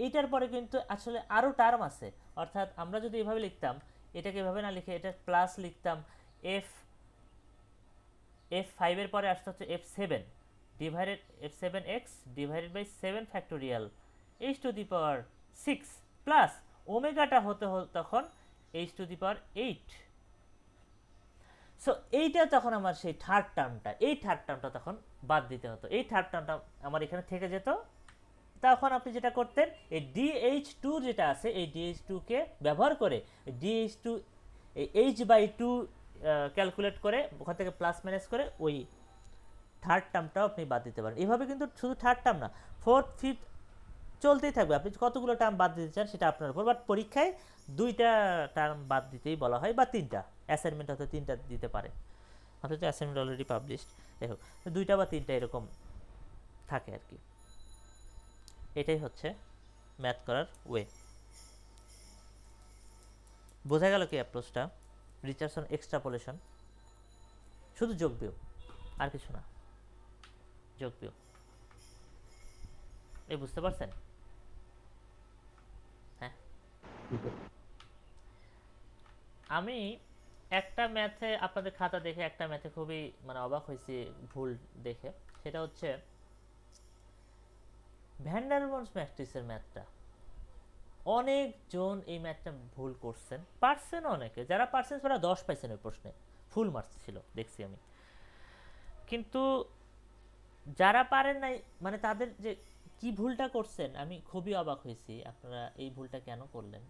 এইটার পরে কিন্তু আসলে আরও টার্ম আছে, অর্থাৎ আমরা যদি এভাবে লিখতাম, এটাকে এভাবে না লিখে এটা প্লাস লিখতাম, f5 এর পরে আসতে হচ্ছে f7 divided f7x divided by 7 factorial h to the power 6 plus ওমেগাটা হতে তখন h to the power 8। So এইটা তখন আমার সেই থার্ড টার্মটা, এই থার্ড টার্মটা তখন বাদ দিতে হতো, এই থার্ড টার্মটা আমার এখানে থেকে যেত, তখন আপনি যেটা করতেন, এই dh2 যেটা আছে এই dh2 কে ব্যবহার করে dh2 এই h/2 ক্যালকুলেট করে ওখান থেকে প্লাস মাইনাস করে ওই থার্ড টার্মটাও আপনি বাদ দিতে পারেন। এভাবে কিন্তু শুধু থার্ড টার্ম না, ফোর্থ ফিফথ চলতেই থাকবে, আপনি কতগুলো টার্ম বাদ দিতে চান সেটা আপনার উপর। বাট পরীক্ষায় 2টা টার্ম বাদ দিতেই বলা হয়, বা 3টা, অ্যাসাইনমেন্ট হয়তো 3টা দিতে পারে, অথচ অ্যাসাইনমেন্ট অলরেডি পাবলিশড। দেখো 2টা বা 3টা এরকম থাকে আর কি। এটাই হচ্ছে ম্যাথ করার ওয়ে। বোঝা গেল কি অ্যাপ্রোচটা? রিচার্ডসন এক্সট্রাপোলেশন, শুধু যোগ বিয়োগ, আর কিছু না, যোগ বিয়োগ। এই বুঝতে পারছেন? হ্যাঁ, আমি একটা ম্যাথে আপনাদের খাতা দেখে একটা ম্যাথে খুবই মানে অবাক হয়েছি ভুল দেখে। সেটা হচ্ছে ভ্যান ডার ওয়ালস ম্যাট্রিক্সের ম্যাথটা। অনেকজন এই ম্যাথটা ভুল করছেন, পারছেন অনেকে, যারা পারছেন তারা 10 পাইছেন ওই প্রশ্নে, ফুল মার্কস ছিল দেখছি আমি। কিন্তু যারা পারেন নাই মানে তাদের যে কি ভুলটা করছেন আমি খুবই অবাক হয়েছি। আপনারা এই ভুলটা কেন করলেন?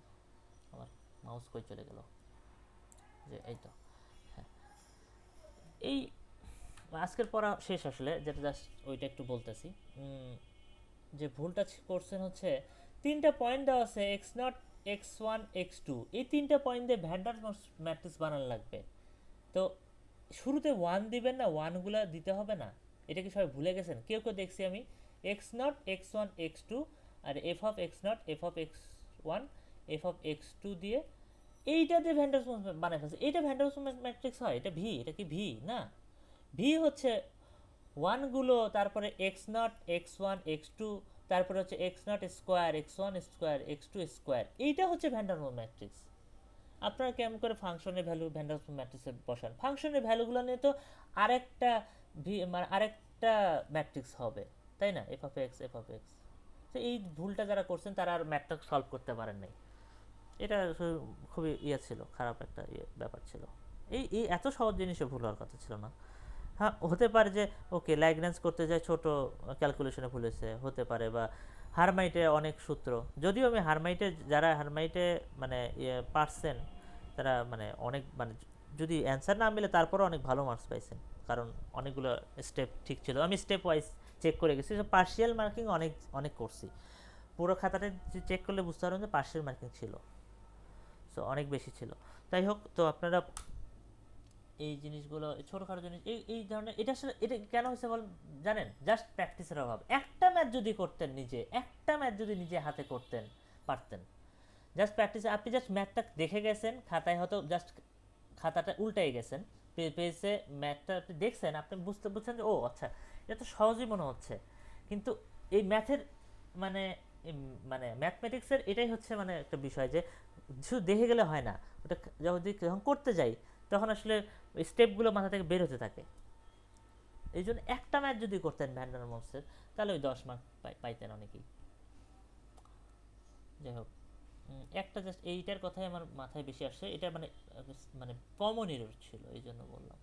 আমার মাউস কই চলে গেল? যে এই তো, হ্যাঁ, এই আজকের পড়া শেষ আসলে, যেটা জাস্ট ওইটা একটু বলতেছি। যে ভুলটা করছেন হচ্ছে 3টা পয়েন্ট দেওয়া আছে x0, x1, x2, এই 3টা পয়েন্ট দিয়ে ভ্যান ডার ওয়ালস ম্যাট্রিক্স বানানো লাগবে। তো শুরুতে 1 দিবেন না, 1গুলা দিতে হবে না? এটা কি সবাই ভুলে গেছেন? কেউ কেউ দেখছি আমি x0, x1, x2 আর f of x0, f of x1, f of x2 দিয়ে এইটা দিয়ে ভ্যান ডার ওয়ালস বানাই ফেলছে। এইটা ভ্যান ডার ওয়ালস ম্যাট্রিক্স হয়? এটা ভি? এটা কি ভি? না, ভি হচ্ছে 1গুলো, তারপরে x0, x1, x2, তারপরে হচ্ছে x0 square, x1 square, x2 square, এইটা হচ্ছে ভ্যান ডার ওয়ালস ম্যাট্রিক্স। আপনারা কেমন করে ফাংশনের ভ্যালু ভ্যান ডার ওয়ালস ম্যাট্রিক্সে বসান? ফাংশনের ভ্যালুগুলো নিয়ে তো আরেকটা মানে আরেকটা ম্যাট্রিক্স হবে, তাই না? F of x, F of x. তো এই ভুলটা যারা করছেন তারা আর ম্যাথটা সলভ করতে পারেন নাই। এটা খুবই ছিল, খারাপ একটা ব্যাপার ছিল। এই এই এত সহজ জিনিসে ভুল হওয়ার কথা ছিল না। হ্যাঁ, হতে পারে যে ওকে ল্যাগ্রাঞ্জ করতে যায় ছোট ক্যালকুলেশনে ভুল হয়েছে, হতে পারে, বা হারমাইটে অনেক সূত্র, যদিও আমি হারমাইটে, যারা হারমাইটে মানে পারছেন তারা মানে অনেক মানে যদি অ্যান্সার না মিলে তারপরও অনেক ভালো মার্কস পাইছেন, কারণ অনেকগুলো স্টেপ ঠিক ছিল। আমি স্টেপ ওয়াইজ চেক করে গেছি, পার্শিয়াল মার্কিং অনেক অনেক করছি। পুরো খাতাটা চেক করলে বুঝতে পারবেন যে পার্শিয়াল মার্কিং ছিল, সো অনেক বেশি ছিল। তাই হোক, তো আপনারা এই জিনিসগুলো, ছোটোখাটো জিনিস, এই ধরনের, এটা আসলে এটা কেন হয়েছে বল জানেন? জাস্ট প্র্যাকটিসের অভাব। একটা ম্যাথ যদি করতেন নিজে, একটা ম্যাথ যদি নিজে হাতে করতেন পারতেন। জাস্ট প্র্যাকটিসে আপনি জাস্ট ম্যাথটা দেখে গেছেন, খাতায় হয়তো জাস্ট খাতাটা উল্টাই গেছেন, পেজে ম্যাথটা আপনি দেখছেন, আপনি বুঝছেন যে ও আচ্ছা এটা তো সহজই মনে হচ্ছে। কিন্তু এই ম্যাথের মানে মানে ম্যাথমেটিক্সের এটাই হচ্ছে মানে একটা বিষয় যে শুধু দেখে গেলে হয় না, ওটা যখন করতে যাই তখন আসলে ওই স্টেপগুলো মাথা থেকে বের হতে থাকে। এই জন্য একটা ম্যাথ যদি করতেন ভ্যান ডার ওয়ালসের, তাহলে ওই 10 মার্ক পাইতেন অনেকেই। যাই হোক, একটা জাস্ট এইটার কথাই আমার মাথায় বেশি আসছে, এটা মানে মানে কমন এরর ছিল, এই জন্য বললাম।